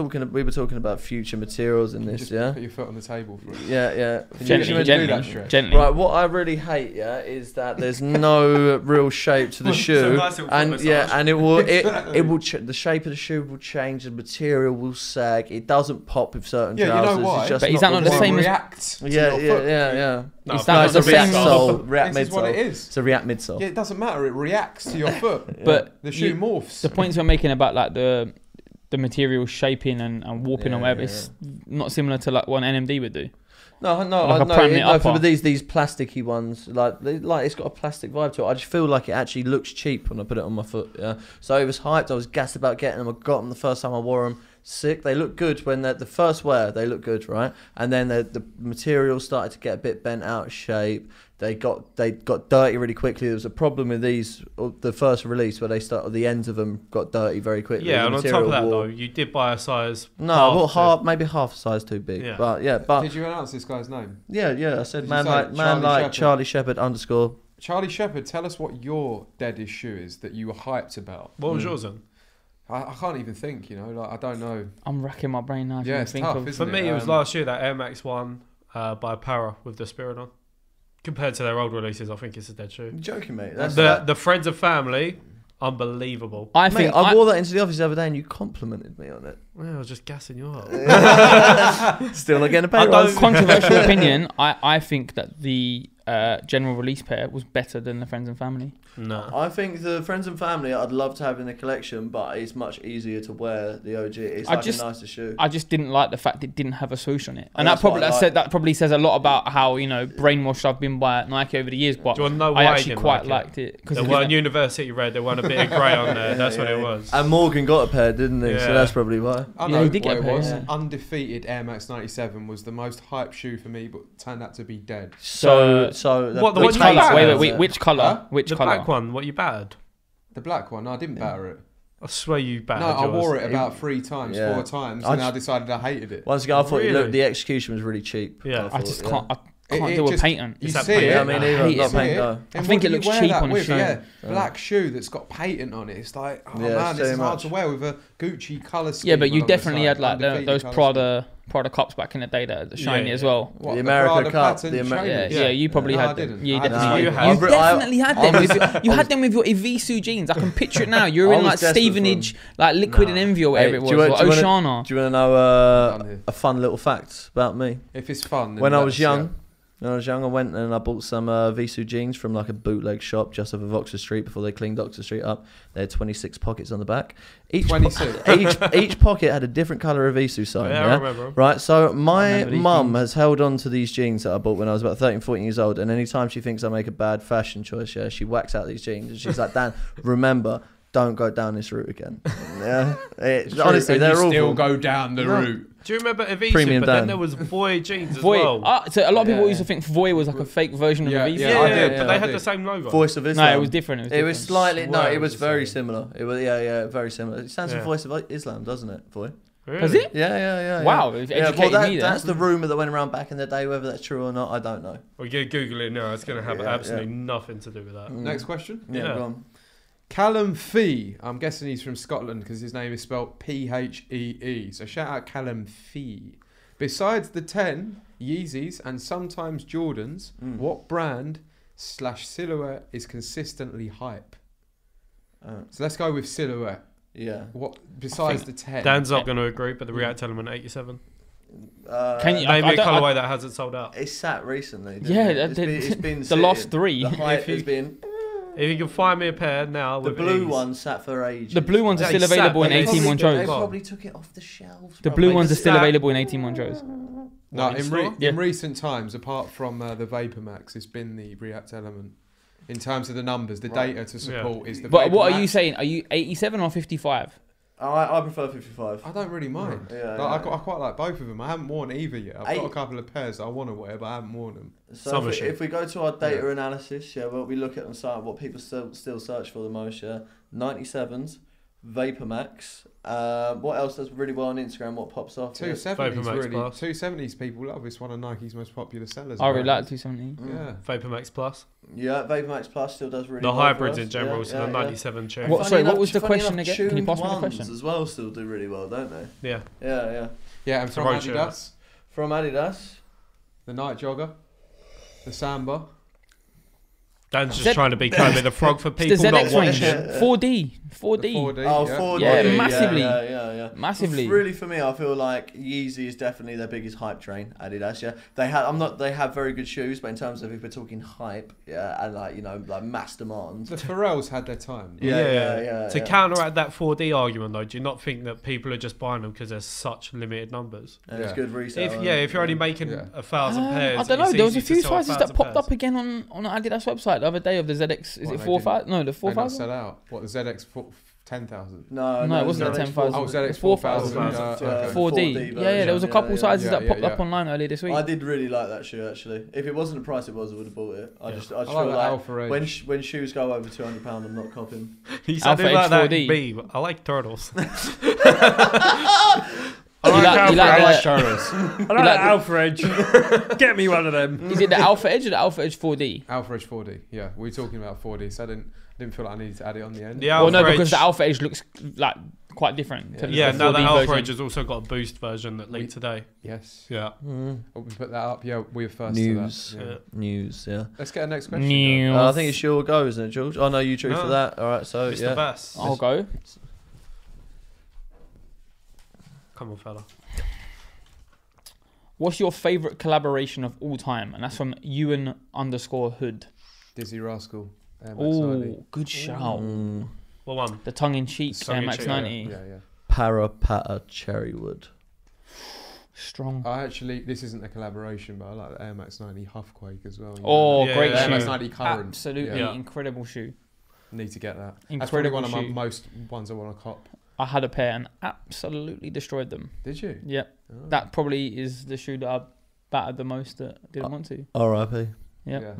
were talking about future materials in this. Just put your foot on the table for it. Yeah. Gently. Right. What I really hate, is that there's no real shape to the shoe, and it will the shape of the shoe will change. The material will sag. It doesn't pop with certain trousers. You know why? But is that not the same as React? Yeah. No, it's a React sole, React midsole. This is what it is. It's a React midsole. Yeah, it doesn't matter. It reacts to your foot. But the shoe morphs. The points we're making about like the material shaping and warping or whatever, it's not similar to like what an NMD would do. No, for these plasticky ones, like it's got a plastic vibe to it. I just feel like it actually looks cheap when I put it on my foot. Yeah. So it was hyped. I was gassed about getting them. I got them the first time I wore them. Sick. They look good when they're the first wear. They look good, right? And then the material started to get a bit bent out of shape. They got dirty really quickly. There was a problem with these, the first release, where the ends of them got dirty very quickly. Yeah, and on top of that though, you did buy a size. No, maybe half a size too big. Yeah. But did you announce this guy's name? Yeah. I said man like Charlie Shepherd _ Charlie Shepherd. Tell us what your deadest shoe is that you were hyped about. What was yours then? I can't even think. I don't know. I'm racking my brain now. Yeah, it's tough, isn't it? For me, it was last year that Air Max 1 by Para with the Spirit on. Compared to their old releases, I think it's a dead shoe. You're joking, mate. The Friends and Family, unbelievable. I wore that into the office the other day and you complimented me on it. Well, I was just gassing you up. Still not getting a pay rise. Controversial opinion. I think that the general release pair was better than the Friends and Family. No. I think the Friends and Family I'd love to have in the collection, but it's much easier to wear the OG. It's a nicer shoe. I just didn't like the fact it didn't have a swoosh on it. And that probably says a lot about how, brainwashed I've been by Nike over the years, but I actually quite liked it. There weren't University Red, there weren't a bit of grey on there. That's what it was. And Morgan got a pair, didn't he? Yeah. So that's probably why. I know he did get a pair. Yeah. Undefeated Air Max 97 was the most hype shoe for me, but turned out to be dead. So which colour? Wait, which colour? Which colour? The black one, what you battered? The black one? No, I didn't batter it. I swear you battered No, I yours. wore it about 4 times, and I decided I hated it. Once again, I thought the execution was really cheap. Yeah, I can't do a patent. You see it? I mean, I think it looks cheap on a shoe. Yeah, black shoe that's got patent on it. It's like, man, this is hard to wear with a Gucci colour scheme. Yeah, but you definitely had like those Prada cups back in the day that are shiny as well. What, the America Cup. You probably had them. You definitely had them. You had them with your Evisu jeans. I can picture it now. You're in like Stevenage, like Liquid and Envy or whatever it was, or Oshana. Do you want to know a fun little fact about me? If it's fun. When I was young, I went and I bought some Visu jeans from like a bootleg shop just off of Oxford Street before they cleaned Oxford Street up. They had 26 pockets on the back. Each pocket had a different colour of Visu sign. Yeah, I remember. Right, so my mum has held on to these jeans that I bought when I was about 13, 14 years old, and anytime she thinks I make a bad fashion choice, she whacks out these jeans and she's like, Dan, remember, don't go down this route again. Honestly, they're all still go down the route. Do you remember Evisu? But then there was Voy jeans as well. So a lot of people used to think Voy was like a fake version of Evisu. Yeah, I did. But they had the same logo. Voice of Islam. No, it was different. It was slightly. No, it was very similar. It was very similar. It stands for Voice of Islam, doesn't it, Voy? Really? Does it? Yeah. Wow, it educated me then. That's the rumour that went around back in the day. Whether that's true or not, I don't know. Well, you Google it now. It's going to have absolutely nothing to do with that. Next question. Yeah. Go on. Callum Fee. I'm guessing he's from Scotland because his name is spelled Phee. So shout out Callum Fee. Besides the 10 Yeezys and sometimes Jordans, what brand / silhouette is consistently hype? So let's go with silhouette. Yeah. What besides the 10? Dan's not going to agree, but the React Element 87. Can you name me a colourway that hasn't sold out? It's sat recently. It's been the last 3. The hype has been. If you can find me a pair now, the blue ones sat for ages. The blue ones are still available in 18 Montrose. They probably took it off the shelves. The blue ones are still available in 18 Montrose. No, in recent times, apart from the Vapor Max, it's been the React Element. In terms of the numbers, the data to support is the. But what are you saying? Are you 87 or 55? I prefer 55. I don't really mind. I quite like both of them. I haven't worn either yet. I've got a couple of pairs that I want to wear, but I haven't worn them. So if we go to our data analysis, what we look at on site, what people still search for the most, 97s, Vapor Max. What else does really well on Instagram? What pops off? 270s really. 270s people love. It's one of Nike's most popular sellers. I really like 270. Yeah. Vapor Max Plus. Yeah, Vapor Max Plus still does really the well. The hybrids in general, so the 97 chain. What was the question again? Can you pass me the question? As well still do really well, don't they? Yeah. Yeah, and from Adidas. From Adidas. The Night Jogger. The Samba. Dan's just trying to be Kermit the Frog for people the not ZX watching. range. 4D. 4D. Oh, 4D. Yeah, massively. Yeah. Massively. Really, for me, I feel like Yeezy is definitely their biggest hype train. Adidas, yeah. They have very good shoes, but in terms of if we're talking hype, and like mass demand. The Pharrells had their time. Yeah. To counteract that 4D argument, though, do you not think that people are just buying them because there's such limited numbers? And it's good resale. If you're only making 1,000 pairs, I don't know. There was a few sizes that popped up again on the Adidas website the other day of the ZX. Is it 4,000? No, the 4,000. Sell out. What, the ZX 10,000? No, it wasn't the 10,000. Oh, ZX 4,000. 4D. Yeah, there was a couple sizes that popped up online earlier this week. I did really like that shoe actually. If it wasn't the price it was, I would have bought it. I just feel like when shoes go over £200, I'm not copying. He sounded like that me. I like turtles. I like turtles. I like Alpha Edge. Get me one of them. Is it the Alpha Edge or the Alpha Edge 4D? Alpha Edge 4D. Yeah, we're talking about 4D, so I didn't feel like I needed to add it on the end. Yeah, because the Alpha Edge looks like quite different. The Alpha Edge has also got a boost version that leaked today. Yes. Yeah. We put that up. Yeah, we're first News. to that. Yeah. News. Yeah. Let's get a next question. News. I think it's your go, isn't it, George? Oh no, you drew for that. All right, so Mr. Vas. I'll go. Come on, fella. What's your favourite collaboration of all time? And that's from Ewan_Hood. Dizzy Rascal. Oh, good shout. What one? The tongue-in-cheek Air Max 90. Yeah. Para Patta Cherrywood. Strong. This isn't a collaboration, but I like the Air Max 90 Huffquake as well. Great shoe. Air Max 90 Current. Absolutely incredible shoe. Need to get that. Incredible. That's probably one of my most ones I want to cop. I had a pair and absolutely destroyed them. Did you? Yep. Oh. That probably is the shoe that I battered the most that I didn't want to. R.I.P. Yep.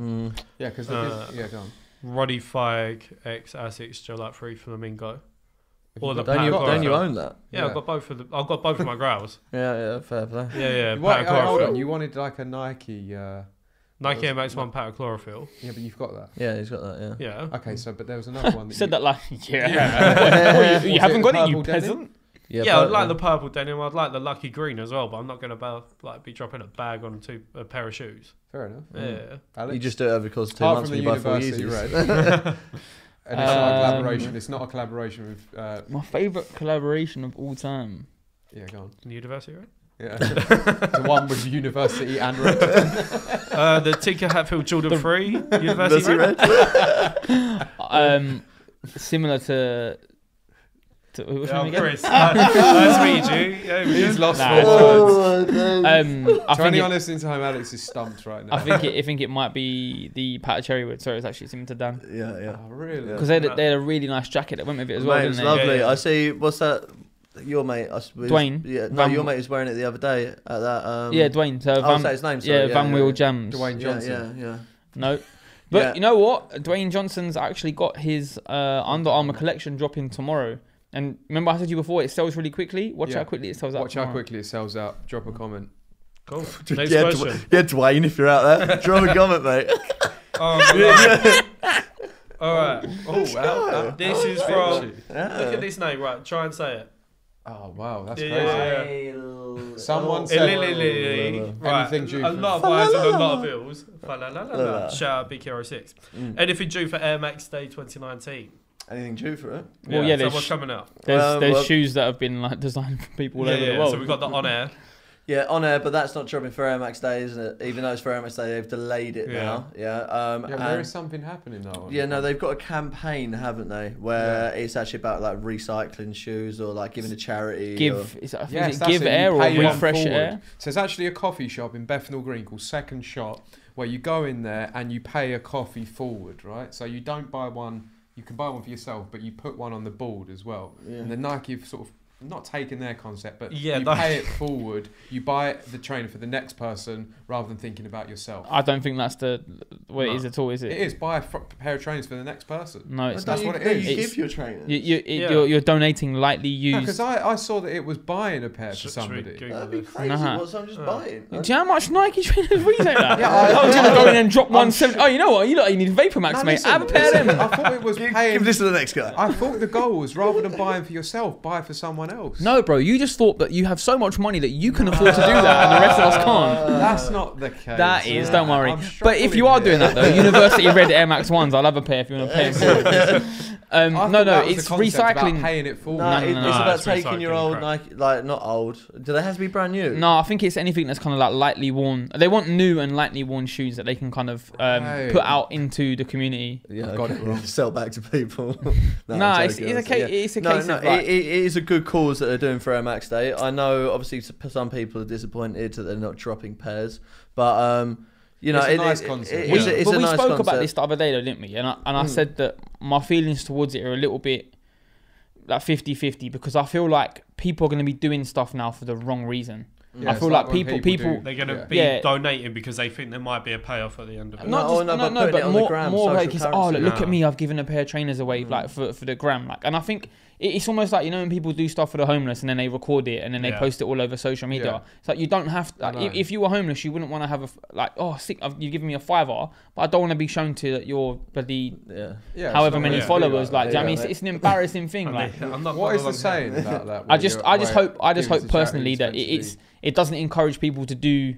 Yeah, because go on. Roddy Fig X Asics Gel 3 Flamingo. Or the don't you own that? Yeah, I've got both of my growls. Yeah, fair play. Yeah. Hold on, you wanted like a Nike. Nike MX 1 pack of chlorophyll. Yeah, but you've got that. Yeah, he's got that. Yeah. Okay, but there was another one. That said that like you haven't got it, you peasant. Yeah, I'd like the purple denim. I'd like the lucky green as well, but I'm not going to be dropping a bag on a pair of shoes. Fair enough. Yeah. Alex? You just do it over the course of 2 months when you buy 4 Yeezys. And it's not a collaboration. It's not a collaboration with. My favourite collaboration of all time. Yeah, go on. University Red? Yeah. The one with University and Red. The Tinker Hatfield Jordan 3 University Red. Similar to Chris. Nice to meet you. Yeah, he's lost words. To anyone listening to home, Alex is stumped right now. I think it might be the Patta Cherrywood. Sorry, it's actually similar to Dan. Yeah. Oh, really? Because they had a really nice jacket that went with it as well. Mate, it's lovely. I see. What's that? Your mate, Dwayne. Yeah, no, your mate was wearing it the other day at that. Yeah, Dwayne. So I'll say his name. Sorry. Van Wheel Jams. Dwayne Johnson. Yeah. No. But you know what? Dwayne Johnson's actually got his Under Armour collection dropping tomorrow. And remember I said to you before, it sells really quickly. Watch how quickly it sells out. Watch how quickly it sells out. Drop a comment. Cool. Next question. Dwayne, if you're out there, drop a comment, mate. All right. Oh, wow. This is from... Look at this name, right? Try and say it. Oh, wow. That's crazy. Yeah. Someone said... Right. Anything due a lot of eyes and a lot of bills. Shout out BKR6. Anything due for Air Max Day 2019? Anything due for it? Well, yeah, so what's coming out? There's shoes that have been like designed for people all over the world. So we've got the On Air. Yeah, On Air, but that's not dropping for Air Max Day, isn't it? Even though it's for Air Max Day, they've delayed it now. Yeah. There is something happening though. Yeah, no, they've got a campaign, haven't they? Where it's actually about like recycling shoes or like giving to charity. Give Air or Refresh Air. So there's actually a coffee shop in Bethnal Green called Second Shot where you go in there and you pay a coffee forward, right? So you don't buy one. You can buy one for yourself, but you put one on the board as well. Yeah. And the Nike have sort of not taken their concept, but you pay it forward. You buy the trainer for the next person rather than thinking about yourself. I don't think that's the way it is at all, is it? It is. Buy a pair of trainers for the next person. No, it's that's what it is. You give your trainers. You're donating lightly used. Because I saw that it was buying a pair for somebody. That'd be crazy. What? So I'm just buying. Do you know how much Nike trainers retail at? I'm going to go in and drop 170. Oh, you know what? You need Vapor Max, mate. Have a pair of them. I thought it was paying. Give this to the next guy. I thought the goal was rather than buying for yourself, buy for someone everyone else. No, bro, you just thought that you have so much money that you can afford to do that and the rest of us can't. That's not the case. That is, don't worry. But if you are doing that though, University Red Air Max 1s, I'll have a pair if you want to pay them. It's recycling. About paying it forward. No, it's about it's taking your old crap. Nike, like not old. Do they have to be brand new? No, I think it's anything that's kind of like lightly worn. They want new and lightly worn shoes that they can kind of put out into the community. Yeah, I've got it wrong. Sell back to people. It's a case. Of like, it is a good cause that they're doing for Air Max Day. I know, obviously, some people are disappointed that they're not dropping pairs, but you know, it's a nice concept. We spoke about this the other day, though, didn't we? And I said that my feelings towards it are a little bit like 50-50 because I feel like people are going to be doing stuff now for the wrong reason. Yeah, I feel like people they're going to be donating because they think there might be a payoff at the end of it. But more like it's look at me, I've given a pair of trainers away like for the gram, like, and I think it's almost like, you know, when people do stuff for the homeless and then they record it and then they post it all over social media. Yeah. It's like you don't have to, like, if you were homeless, you wouldn't want to have you've given me a $5, but I don't want to be shown to that you're bloody however many followers. Like, do you know what I mean? It's an embarrassing thing. Like, what is the saying about that? I just hope personally that it doesn't encourage people to do.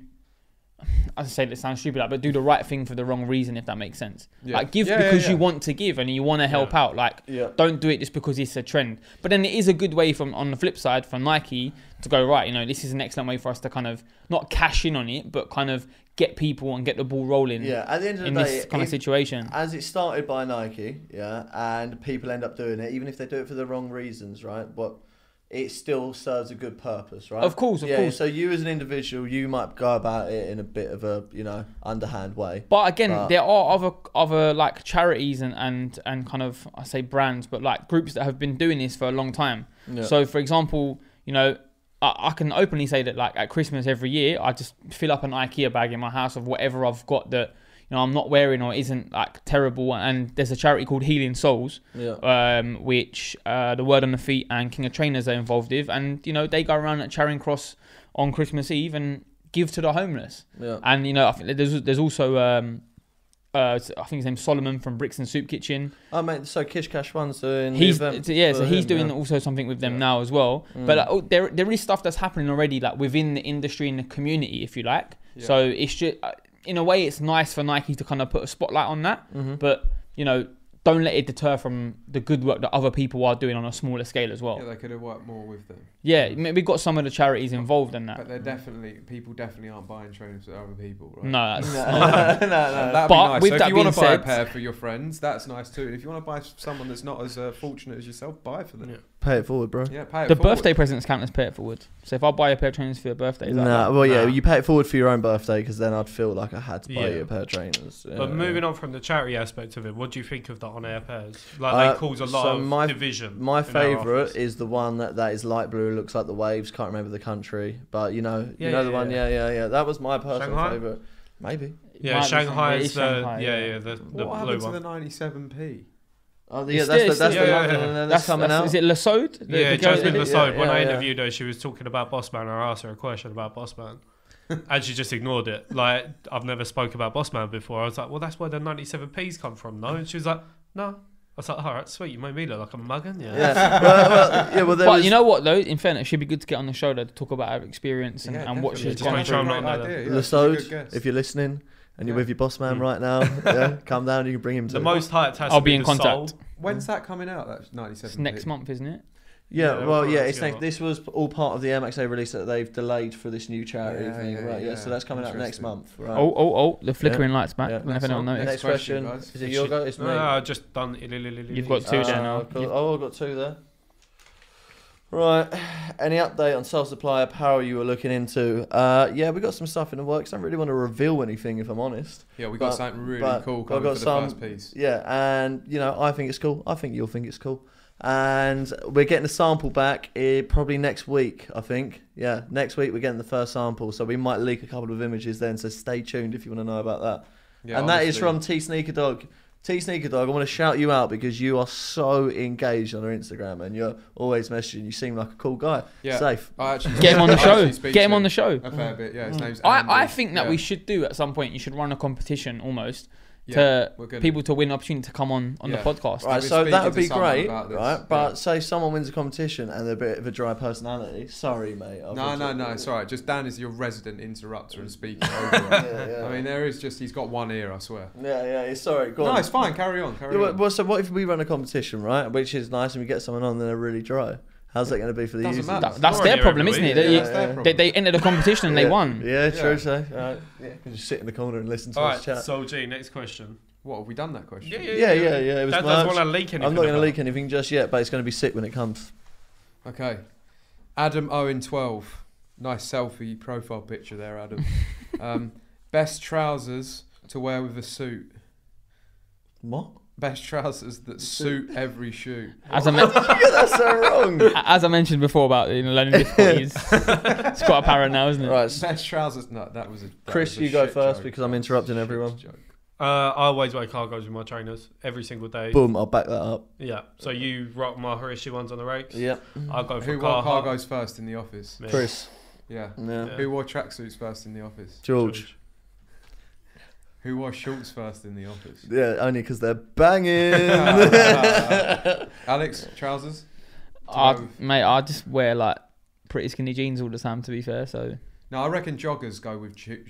I say that sounds stupid, but do the right thing for the wrong reason, if that makes sense. Yeah. Like, give because you want to give and you want to help out. Like, don't do it just because it's a trend. But then it is a good way on the flip side for Nike to go, right, you know, this is an excellent way for us to kind of not cash in on it, but kind of get people and get the ball rolling. Yeah, at the end of the day, this kind of situation. As it started by Nike, and people end up doing it, even if they do it for the wrong reasons, right? But it still serves a good purpose, right? Of course. So you as an individual, you might go about it in a bit of a, you know, underhand way. But again, there are other like charities and kind of, I say brands, but like groups that have been doing this for a long time. Yeah. So for example, you know, I can openly say that like at Christmas every year, I just fill up an IKEA bag in my house of whatever I've got that, you know, I'm not wearing or isn't like terrible. And there's a charity called Healing Souls, which the Word on the Feet and King of Trainers are involved with, and you know they go around at Charing Cross on Christmas Eve and give to the homeless. Yeah. And you know, I think there's also I think his name's Sullivan from Bricks and Soup Kitchen. Oh mate, so Kish Cash One's doing he's doing also something with them now as well. But like, there is stuff that's happening already, like within the industry and the community, if you like. Yeah. So it's just. In a way, it's nice for Nike to kind of put a spotlight on that, but you know, don't let it deter from the good work that other people are doing on a smaller scale as well. Yeah, they could have worked more with them. Yeah, we've got some of the charities involved in that. But people definitely aren't buying trainers for other people, right? No, that's no. That'd be nice. So if you want to buy a pair for your friends, that's nice too. And if you want to buy someone that's not as fortunate as yourself, buy for them. Yeah. Pay it forward, bro. Yeah, pay it forward. The birthday presents count as pay it forward. So if I buy a pair of trainers for your birthday, you pay it forward for your own birthday because then I'd feel like I had to buy you a pair of trainers. But moving on from the charity aspect of it, what do you think of the on-air pairs? Like they cause a lot of division. My favourite is the one that is light blue, looks like the waves. Can't remember the country, but you know the one. Yeah. That was my personal favourite. Maybe. Yeah, Shanghai is the blue one. What happened to the 97p? Oh, yeah, that's that's coming out. Is it Lassode? Yeah, Jasmine Lassode. When I interviewed her, she was talking about Bossman. I asked her a question about Bossman, and she just ignored it. Like, I've never spoke about Bossman before. I was like, well, that's where the 97p's come from, no? And she was like, no. I was like, all right, sweet. You made me look like a muggin', But you know what, though? In fairness, it should be good to get on the show to talk about her experience and what she's gone through. Lassode, if you're listening. And you're with your boss man right now. Come down. You can bring him to the most hyped has I'll be in contact. When's that coming out? That's 97. It's next month, isn't it? It's next. This was all part of the Air Max Day release that they've delayed for this new charity thing. Right? So that's coming out next month. Right? Oh! The flickering lights back. If anyone noticed. Next question. Is it your go? It's me. No, I've just done. You've got two there now. I've got two there. Right, any update on Sole Supplier apparel you were looking into? We got some stuff in the works. I don't really want to reveal anything, if I'm honest. Yeah, we got something really cool coming for the first piece. Yeah, and you know, I think it's cool. I think you'll think it's cool. And we're getting a sample back probably next week, I think. Yeah, next week we're getting the first sample, so we might leak a couple of images then. So stay tuned if you want to know about that. Yeah, and that is from T Sneaker Dog. T Sneaker Dog, I want to shout you out because you are so engaged on our Instagram and you're always messaging. You seem like a cool guy. Yeah. Safe. Get him on the show. Get him on the show. A fair bit, yeah. His name's I think that we should do at some point. You should run a competition almost. to people to win an opportunity to come on the podcast. Right, so that would be great, right? But say someone wins a competition and they're a bit of a dry personality. Sorry, mate. No, it's all right. Just Dan is your resident interrupter and speaking over it. I mean, he's got one ear, I swear. Yeah, sorry. Go on. No, it's fine. Carry on. Well, so what if we run a competition, right? Which is nice, and we get someone on and they're really dry. How's that going to be for the users? That's their problem, isn't it? They entered the competition and they won. Yeah, true. So, right. Yeah, can just sit in the corner and listen to us chat. So, G, next question. What, have we done that question? Yeah. It was that doesn't want to leak anything. I'm not going to leak anything just yet, but it's going to be sick when it comes. Okay. Adam Owen 12. Nice selfie profile picture there, Adam. Best trousers to wear with a suit. What? Best trousers that suit every shoe. That's so wrong. As I mentioned before about learning difficulties, it's quite apparent now, isn't it? Right. Best trousers. No, that was a. Chris, you go first because I'm interrupting everyone. I always wear cargos with my trainers every single day. Boom, I'll back that up. Yeah. So you rock my Horishi ones on the rakes. Yeah. I'll go for Who wore cargos first in the office? Me. Chris. Yeah. Yeah. Who wore tracksuits first in the office? George. Who wore shorts first in the office? Yeah, only because they're banging. Alex, trousers? Mate, I just wear like pretty skinny jeans all the time, to be fair. So no, I reckon joggers go with shoes.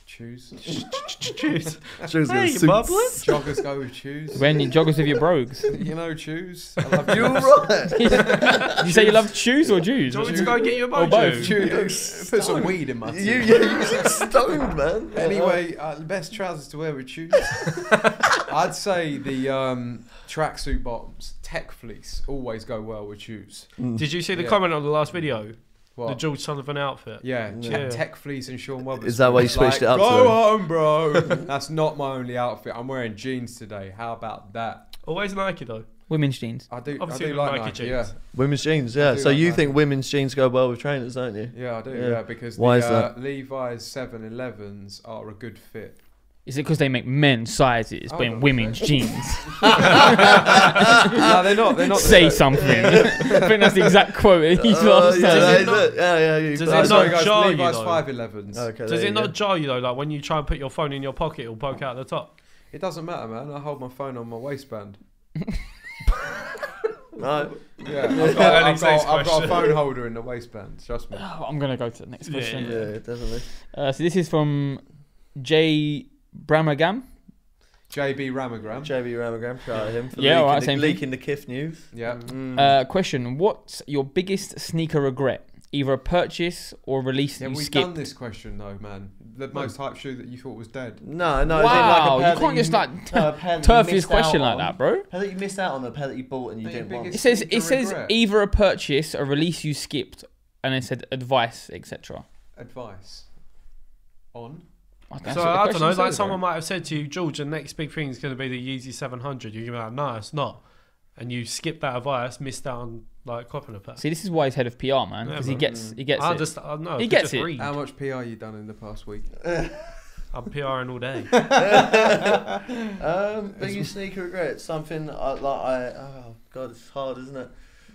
Shoes hey, joggers go with shoes. When you joggers with your brogues. You know, shoes. I love You're right. Did you say you love shoes or Jews? Do you want me to go get you a or both? Put some weed in my tea. You're stoned, man. Anyway, the best trousers to wear with shoes. I'd say the tracksuit bottoms, tech fleece, always go well with shoes. Did you see the comment on the last video? What? The George Sullivan outfit. Yeah. Tech fleece and Sean Weatherspoon. Is that why you switched it up? Go on, bro. That's not my only outfit. I'm wearing jeans today. How about that? Always Nike though. Women's jeans. I do Obviously like Nike jeans. Yeah. Women's jeans, yeah. So you think women's jeans go well with trainers, don't you? Yeah, I do. Yeah, because why is that? Levi's 711s are a good fit. Is it because they make men's sizes but in women's jeans? No, they're not. Say something. I think that's the exact quote. He's Does it not jar you Levi's though? 511s. Okay, Does it not jar you though? Like when you try and put your phone in your pocket, it'll poke out the top. It doesn't matter, man. I hold my phone on my waistband. No. Yeah, I've got a phone holder in the waistband. Trust me. Oh, I'm gonna go to the next question. Yeah, definitely. So this is from J. Bramagam. JB Ramagram. Shout out him for leaking the Kif news. Yeah. Question: what's your biggest sneaker regret? Either a purchase or a release that you skipped. We've done this question though, man. The most hype shoe that you thought was dead. No. Wow, you can't just turf this question like that, bro. A pair that you missed out on, a pair that you bought and you didn't want. It says either a purchase, a release you skipped, and it said advice, etc. Advice on. So I don't know. Like someone might have said to you, George, the next big thing is going to be the Yeezy 700. You're going to be like, no, it's not. And you skip that advice, missed out on like copping a pair. See, this is why he's head of PR, man, because he gets it. He gets it. How much PR you done in the past week? I'm PRing all day. Biggest sneaker regret, something oh god, it's hard, isn't it?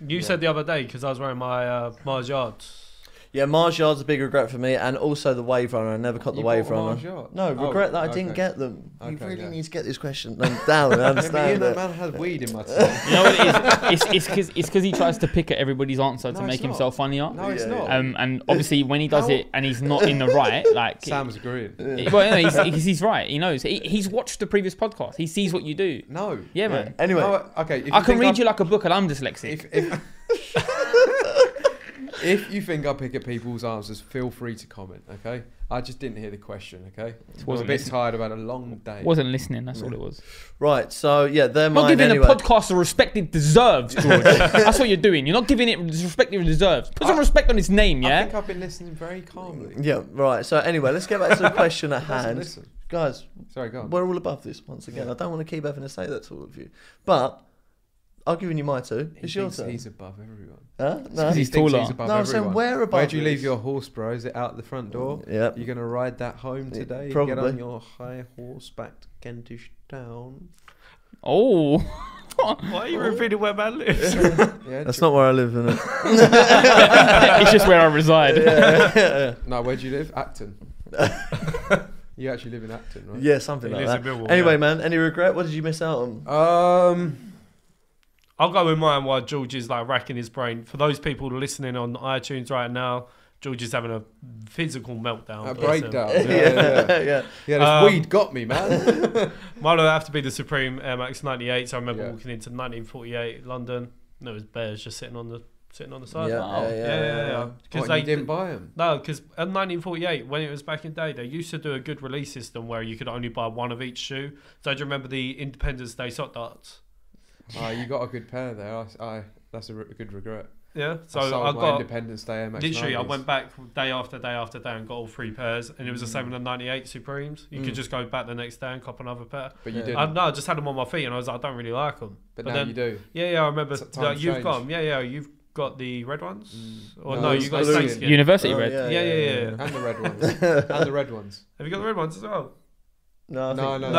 You said the other day because I was wearing my Mars Yards. Yeah, Mars Yard's a big regret for me, and also the Wave Runner. I never caught the Wave Runner. No, regret that I didn't get them. You really need to get this question down and understand it. Man has weed in my tea. You know what it is? It's because he tries to pick at everybody's answer to make himself funnier. No, it's not. And obviously when he does it and he's not in the right, like Sam's agreeing. Well, he's right. He knows. He's watched the previous podcast. He sees what you do. No. Yeah, man. Anyway, okay. I can read you like a book, and I'm dyslexic. If you think I pick at people's answers, feel free to comment, okay? I just didn't hear the question, okay? I'm a bit tired. I've had a long day. Wasn't listening, that's all it was. Right, so yeah, they're mine not giving anyway. a podcast the respect it deserves, George. That's what you're doing. You're not giving it the respect it deserves. Put some respect on its name, yeah? I think I've been listening very calmly. Yeah, right. So anyway, let's get back to the question at hand. Listen. Guys, sorry, go on. We're all above this once again. I don't want to keep having to say that to all of you. But I've given you my two. It's your turn. He's above everyone. Huh? No, he's taller. I'm saying we're above. Where do you leave your horse, bro? Is it out the front door? Yep. You're going to ride that home today? Probably. Get on your high horse back to Kentish Town. Oh. Why are you repeating where man lives? That's not where I live, isn't it? It's just where I reside. Yeah. No, where do you live? Acton. You actually live in Acton, right? Yeah, something like that. Anyway, man, any regret? What did you miss out on? I'll go with mine while George is like racking his brain. For those people listening on iTunes right now, George is having a physical meltdown. A breakdown. Yeah. This weed got me, man. Mine would have to be the Supreme Air Max 98. So I remember walking into 1948 London. And there was bears just sitting on the side. Yeah. Because they didn't buy them. No, because in 1948, when it was back in the day, they used to do a good release system where you could only buy one of each shoe. So do you remember the Independence Day sock darts? You got a good pair there. That's a good regret. Yeah, so I got Independence Day MX. Literally, I went back day after day after day and got all 3 pairs, and it was the same with the 98 Supremes. You could just go back the next day and cop another pair. But you didn't. No, I just had them on my feet, and I was like, I don't really like them. But now then, you do. Yeah, I remember. You've got them. Yeah, you've got the red ones. Or no, you got the University red. Yeah. And the red ones. And the red ones. Have you got the red ones as well? No,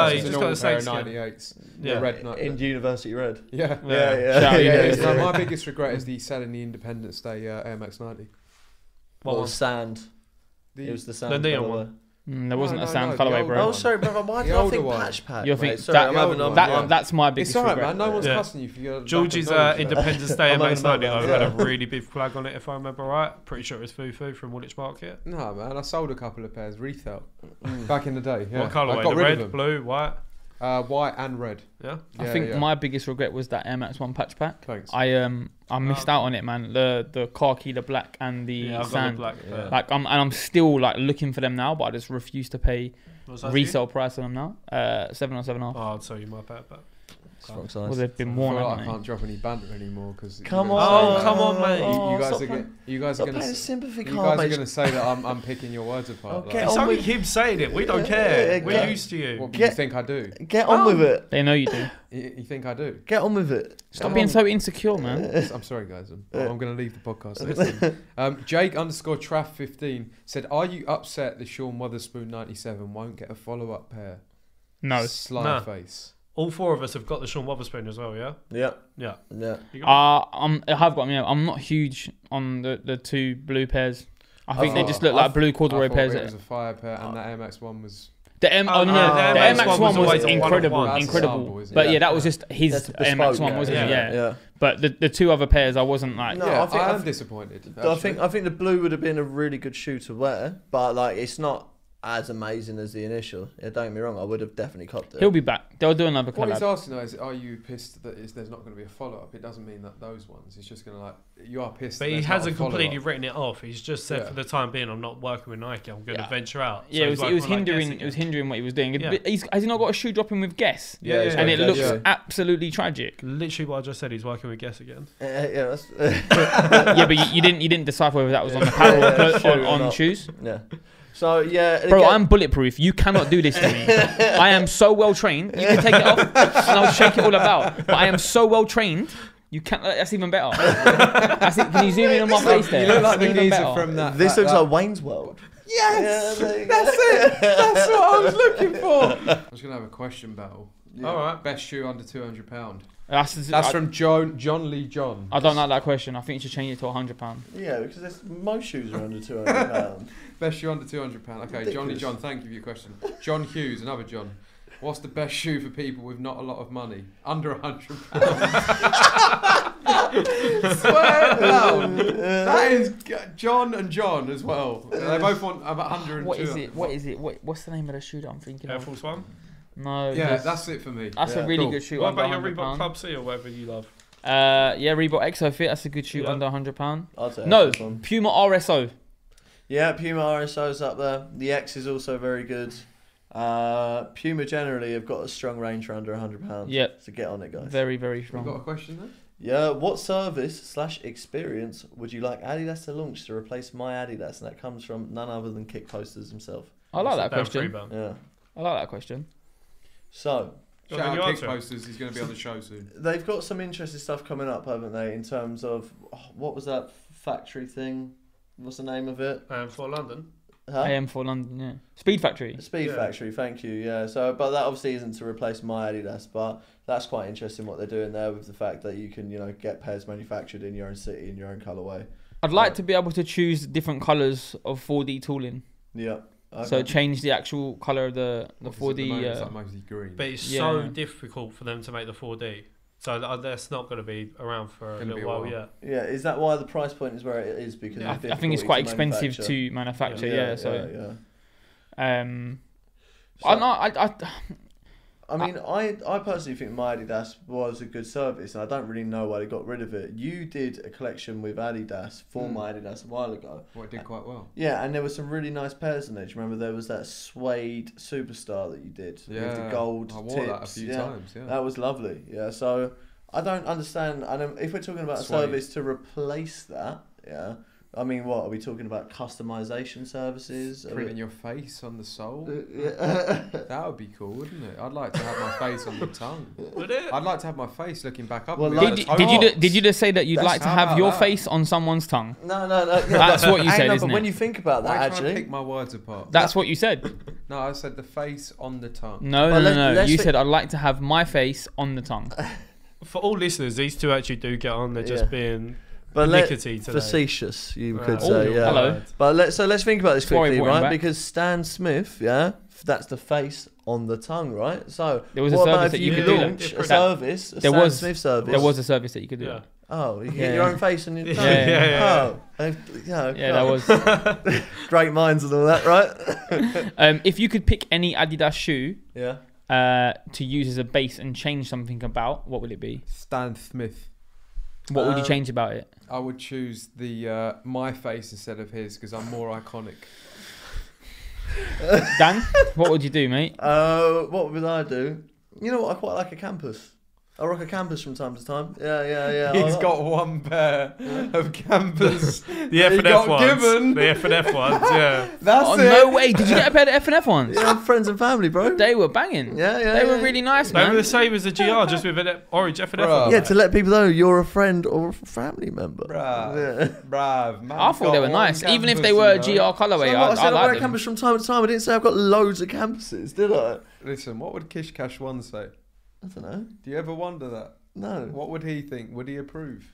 you just got the same 98s. Yeah, red in University Red. Yeah. Yeah. My biggest regret is the selling the Independence Day Air Max 90. Well, sand. It was the sand. The neon one. There wasn't a sand colourway, bro. Oh, sorry, brother. Why did I think patch pack? You're thinking that's my biggest regret. It's alright, man. No one's cussing you for your... George's Independence Day MX 90 had a really big flag on it, if I remember right. Pretty sure it was Fufu from Woolwich Market. No, man. I sold a couple of pairs retail back in the day. Yeah. What colourway? The red, blue, white? White and red. Yeah. I think my biggest regret was that Air Max 1 patch pack. Thanks. I missed out on it, man. The khaki, the black, and the sand. Black, Like I'm still like looking for them now, but I just refuse to pay resale price on them now. 7 or 7.5. Oh, I'll tell you my pair back. Well, they've been worn. I can't drop any banter anymore because. Come on, mate! You guys are going to say that I'm picking your words apart. It's only him saying it. We don't care. We're used to you. What do you think I do? Get on with it. They know you do. You think I do? Get on with it. Stop being so insecure, man. I'm sorry, guys. I'm going to leave the podcast. Listen, Jake _Traff15 said, "Are you upset the Sean Wotherspoon 97 won't get a follow-up pair?" No. Sly face. All 4 of us have got the Sean Wotherspoon as well, yeah? Yeah. I have got them. Yeah. I'm not huge on the 2 blue pairs. I think they just look like blue corduroy pairs. It was a fire pair, and the Air Max 1 was. The Air Max 1 was incredible. But that was just his Air Max 1, wasn't it? Yeah. But the 2 other pairs, I wasn't like. No, I'm disappointed. I think the blue would have been a really good shoe to wear, but like it's not as amazing as the initial. Yeah, don't get me wrong, I would have definitely copped it. He'll be back. They'll do another collab. What he's asking though is, are you pissed that there's not going to be a follow-up? It doesn't mean that those ones. It's just going to you are pissed. But he hasn't completely written it off. He's just said for the time being, I'm not working with Nike. I'm going to venture out. Yeah, so it was hindering. It was hindering what he was doing. Yeah. Has he not got a shoe dropping with Guess? Yeah. And it looks absolutely tragic. Literally what I just said. He's working with Guess again. Yeah, but you didn't decipher whether that was on the paddle or on shoes. Yeah. So bro, I'm bulletproof. You cannot do this to me. I am so well trained. You can take it off, and I'll shake it all about. But I am so well trained. You can't. That's even better. Can you zoom in on my face there? You look like the geezer from that. This looks like Wayne's World. Yes, that's it. That's what I was looking for. I was gonna have a question battle. Yeah. All right. Best shoe under £200. That's from John Lee John. I don't like that question. I think you should change it to £100. Yeah, because most shoes are under £200. Best shoe under £200. Okay, ridiculous. John Lee John, thank you for your question. John Hughes, another John. What's the best shoe for people with not a lot of money? Under £100. Swear down. That is John and John as well. They both want about 100. What is it? What's the name of the shoe that I'm thinking Air of? Force One? No. Yeah, that's it for me. That's a really good shoe. What about your Reebok Club C or whatever you love? Reebok Exo Fit. That's a good shoe under £100. I'll take No, Puma RSO. Yeah, Puma RSO's up there. The X is also very good. Puma generally have got a strong range for under £100. Yep. So get on it, guys. Very, very strong. You got a question there? Yeah. What service/experience would you like Adidas to launch to replace my Adidas? And that comes from none other than Kick Posters himself. I like that question. Yeah. I like that question. So, shout out Kick Posters. He's going to be on the show soon. They've got some interesting stuff coming up, haven't they? In terms of what was that factory thing? What's the name of it? For London. Huh? AM4 London, yeah. Speed Factory. Factory, thank you. Yeah. So, but that obviously isn't to replace my Adidas, but that's quite interesting what they're doing there with the fact that you can, get pairs manufactured in your own city in your own colorway. I'd like to be able to choose different colors of 4D tooling. Yeah. Okay. So change the actual colour of the 4D. It's like mostly green. But it's so difficult for them to make the 4D. So that's not going to be around for a little while yet. Yeah, is that why the price point is where it is? Because I think it's quite expensive to manufacture. I mean, I personally think my Adidas was a good service, and I don't really know why they got rid of it. You did a collection with Adidas for my Adidas a while ago. Well, it did quite well. Yeah, and there were some really nice pairs in there. Do you remember there was that suede Superstar that you did with the gold I wore tips? that a few times. Yeah, that was lovely. Yeah, so I don't understand. And if we're talking about a service to replace that, I mean, what are we talking about? Customization services? Printing your face on the sole? That would be cool, wouldn't it? I'd like to have my face on the tongue. Would it? I'd like to have my face looking back up. Well, did you just say that you'd like to have your face on someone's tongue? No. That's what you said, isn't but it? when you think about that, Why actually, pick my words apart. That's what you said. No, I said the face on the tongue. No. You said I'd like to have my face on the tongue. For all listeners, these two actually do get on. They're just being facetious, you could say. Hello. But let's think about this quickly, right? Back. Because Stan Smith, that's the face on the tongue, right? So there was a service that you could launch a service, a Stan Smith service. There was a service that you could do. Yeah. Oh, you get your own face on your tongue. That was great minds and all that, right? If you could pick any Adidas shoe, to use as a base and change something about, what would it be? Stan Smith. What would you change about it? I would choose the my face instead of his because I'm more iconic. Dan, what would you do, mate? What would I do? You know what? I quite like a campus. I rock a campus from time to time. Yeah. He's got one pair of campers. The F&F ones. The F&F ones, yeah. That's it. No way. Did you get a pair of F&F ones? Yeah, friends and family, bro. They were banging. Yeah. They were really nice, man. They were the same as the GR, just with an orange F&F on. Yeah, to let people know you're a friend or a family member. Bruv. Man, I thought they were nice. Even if they were GR colourway, I said I wear like a campus from time to time. I didn't say I've got loads of campuses, did I? Listen, what would Kish Cash 1 say? I don't know. Do you ever wonder that? No. What would he think? Would he approve?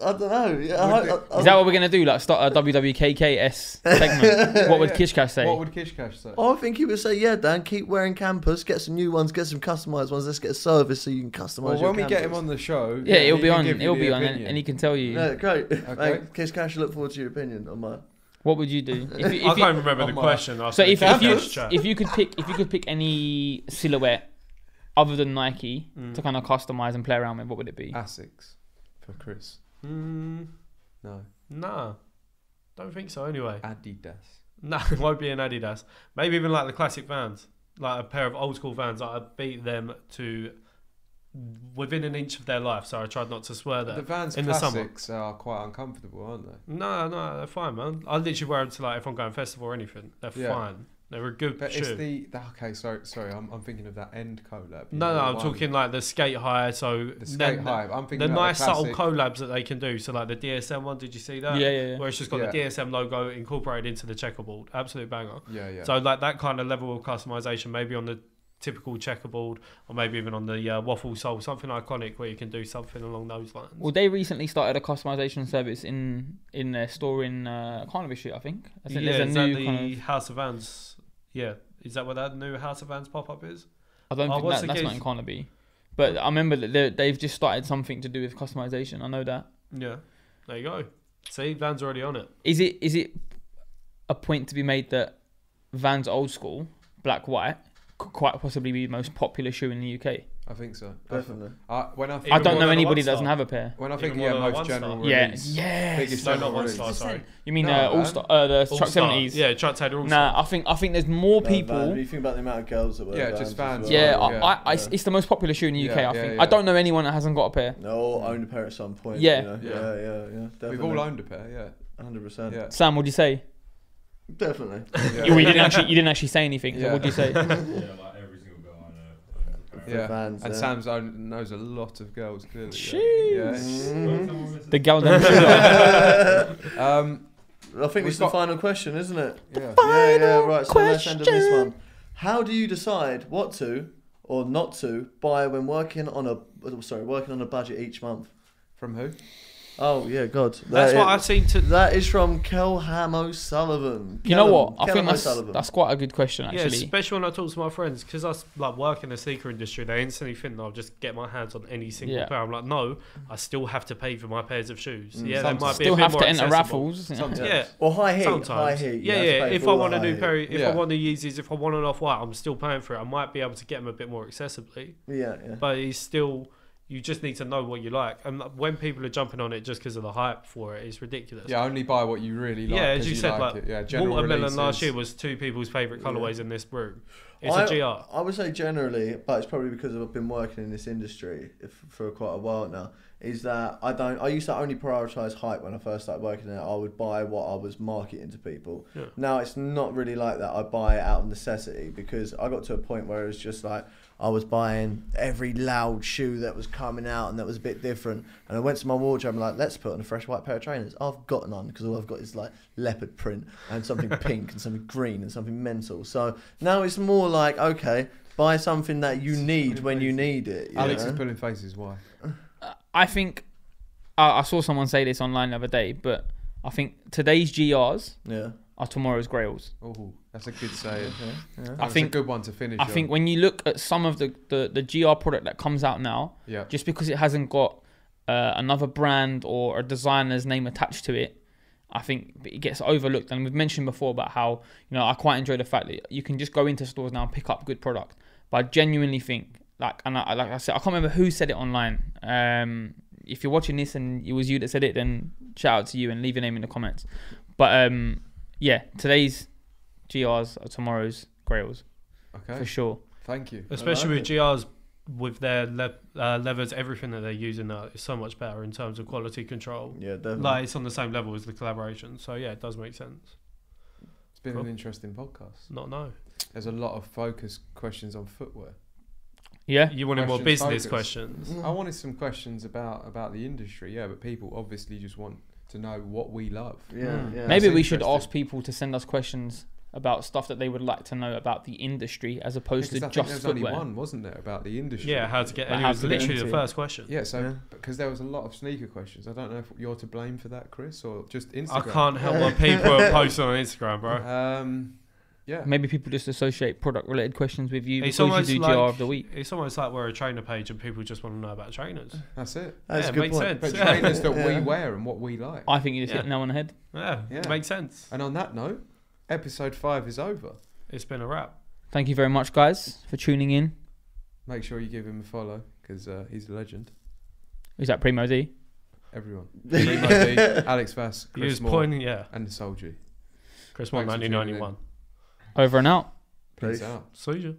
I don't know. Is that what we're going to do? Like start a WWKKS segment? What would Kish Cash say? What would Kish Cash say? I think he would say, yeah, Dan, keep wearing campus, get some new ones, get some customised ones, let's get a service so you can customise your when we campus. get him on the show... He'll be on, and he can tell you. Yeah, great. Okay. Kish Cash, I look forward to your opinion on mine. What would you do? I can't remember the question. So if you could pick any silhouette other than Nike to kind of customize and play around with, what would it be? Asics for Chris. No, don't think so. Anyway, Adidas. No, it won't be an Adidas. Maybe even like the classic Vans, like a pair of old school Vans. I beat them to within an inch of their life. So I tried not to swear that. The Vans in classics are quite uncomfortable, aren't they? No, they're fine, man. I literally wear them to like if I'm going festival or anything. They're fine. They're a good shoe. It's sorry. I'm thinking of that End collab. No, I'm talking like the Skate High. So the Skate High. I'm thinking the nice subtle collabs that they can do. So like the DSM one, did you see that? Yeah. Where it's just got the DSM logo incorporated into the checkerboard. Absolute banger. Yeah. So like that kind of level of customization, maybe on the typical checkerboard, or maybe even on the waffle sole, something iconic where you can do something along those lines. Well, they recently started a customization service in their store in Carnaby Street, I think. There's a new kind of House of Vans. Yeah, is that what that new House of Vans pop-up is? I don't think that's not in Carnaby. But I remember that they've just started something to do with customization. I know that. Yeah, there you go. See, Vans already on it. Is it a point to be made that Vans old school, black, white, could quite possibly be the most popular shoe in the UK? I think so. Definitely. I don't know anybody that doesn't have a pair. When I think most general release. Biggest not one star, sorry. You mean All-Star, the Truck 70s? Yeah, Truck Taylor All-Star. Nah, I think there's more people. If you think about the amount of girls that wear just Vans. Well. It's the most popular shoe in the UK, I think. I don't know anyone that hasn't got a pair. No, owned a pair at some point. Yeah. Yeah. Definitely. We've all owned a pair, 100%. Yeah. Sam, what'd you say? Definitely. You didn't actually say anything. So what'd you say? Vans, and Sam's knows a lot of girls, clearly. The girl I think it's the final question, isn't it? Yeah. Right, so let's end on this one. How do you decide what to or not to buy when working on a budget each month? From who? Oh yeah, God. That's what I've seen. That is from Kelham Sullivan. You know what? I think that's quite a good question actually. Yeah, especially when I talk to my friends, because I like work in the sneaker industry. They instantly think I'll just get my hands on any single pair. I'm like, no, I still have to pay for my pairs of shoes. Yeah, they might be still a bit have more to enter accessible. raffles. Yeah, or high heat. Sometimes. High heat. Yeah. If I want a new pair, if I want the Yeezys, if I want an Off-White, I'm still paying for it. I might be able to get them a bit more accessibly. Yeah. But it's still. You just need to know what you like, and when people are jumping on it just because of the hype for it, it's ridiculous. Yeah, only buy what you really like. Yeah, as you said, like watermelon releases. last year was two people's favourite colourways in this brew. It's a GR. I would say generally, but it's probably because I've been working in this industry for quite a while now, is that I used to only prioritise hype when I first started working there. I would buy what I was marketing to people. Yeah. Now it's not really like that. I buy it out of necessity, because I got to a point where it was just like, I was buying every loud shoe that was coming out and that was a bit different. And I went to my wardrobe and like, let's put on a fresh white pair of trainers. I've got none, because all I've got is like leopard print and something pink and something green and something mental. So now it's more like, okay, buy something that you need when you need it. Alex is pulling faces. Why? I think I saw someone say this online the other day, but I think today's GRs are tomorrow's Grails. Oh, that's a good saying. I think a good one to finish. I think when you look at some of the GR product that comes out now, just because it hasn't got another brand or a designer's name attached to it, I think it gets overlooked. And we've mentioned before about how, I quite enjoy the fact that you can just go into stores now and pick up good product. But I genuinely think, like I said, I can't remember who said it online. If you're watching this and it was you that said it, then shout out to you and leave your name in the comments. But today's GRs are tomorrow's Grails. Okay. For sure. Thank you. Especially with GRs, with their levers, everything that they're using now is so much better in terms of quality control. Yeah, definitely. Like, it's on the same level as the collaboration. So yeah, it does make sense. It's been an interesting podcast. No. There's a lot of focus questions on footwear. Yeah, you wanted more business questions. I wanted some questions about the industry. Yeah, but people obviously just want to know what we love. Yeah. Maybe we should ask people to send us questions about stuff that they would like to know about the industry, as opposed to just footwear. There's only one, wasn't there, about the industry? Yeah, how to get. And it was literally the first question. Yeah, so because there was a lot of sneaker questions. I don't know if you're to blame for that, Chris, or just Instagram. I can't help what people are posting on Instagram, bro. Yeah. Maybe people just associate product-related questions with you because you do GR of the week. It's almost like we're a trainer page and people just want to know about trainers. That's it. That's a good makes point. sense. But trainers that we wear and what we like. I think you just hit the nail on the head. Yeah, it makes sense. And on that note, episode 5 is over. It's been a wrap. Thank you very much, guys, for tuning in. Make sure you give him a follow, because he's a legend. Is that Primo D? Everyone. Primo D, Alex Vas, Chris Moore, and the Soul G. Chris Moore, 1991. Over and out. Peace out. See you.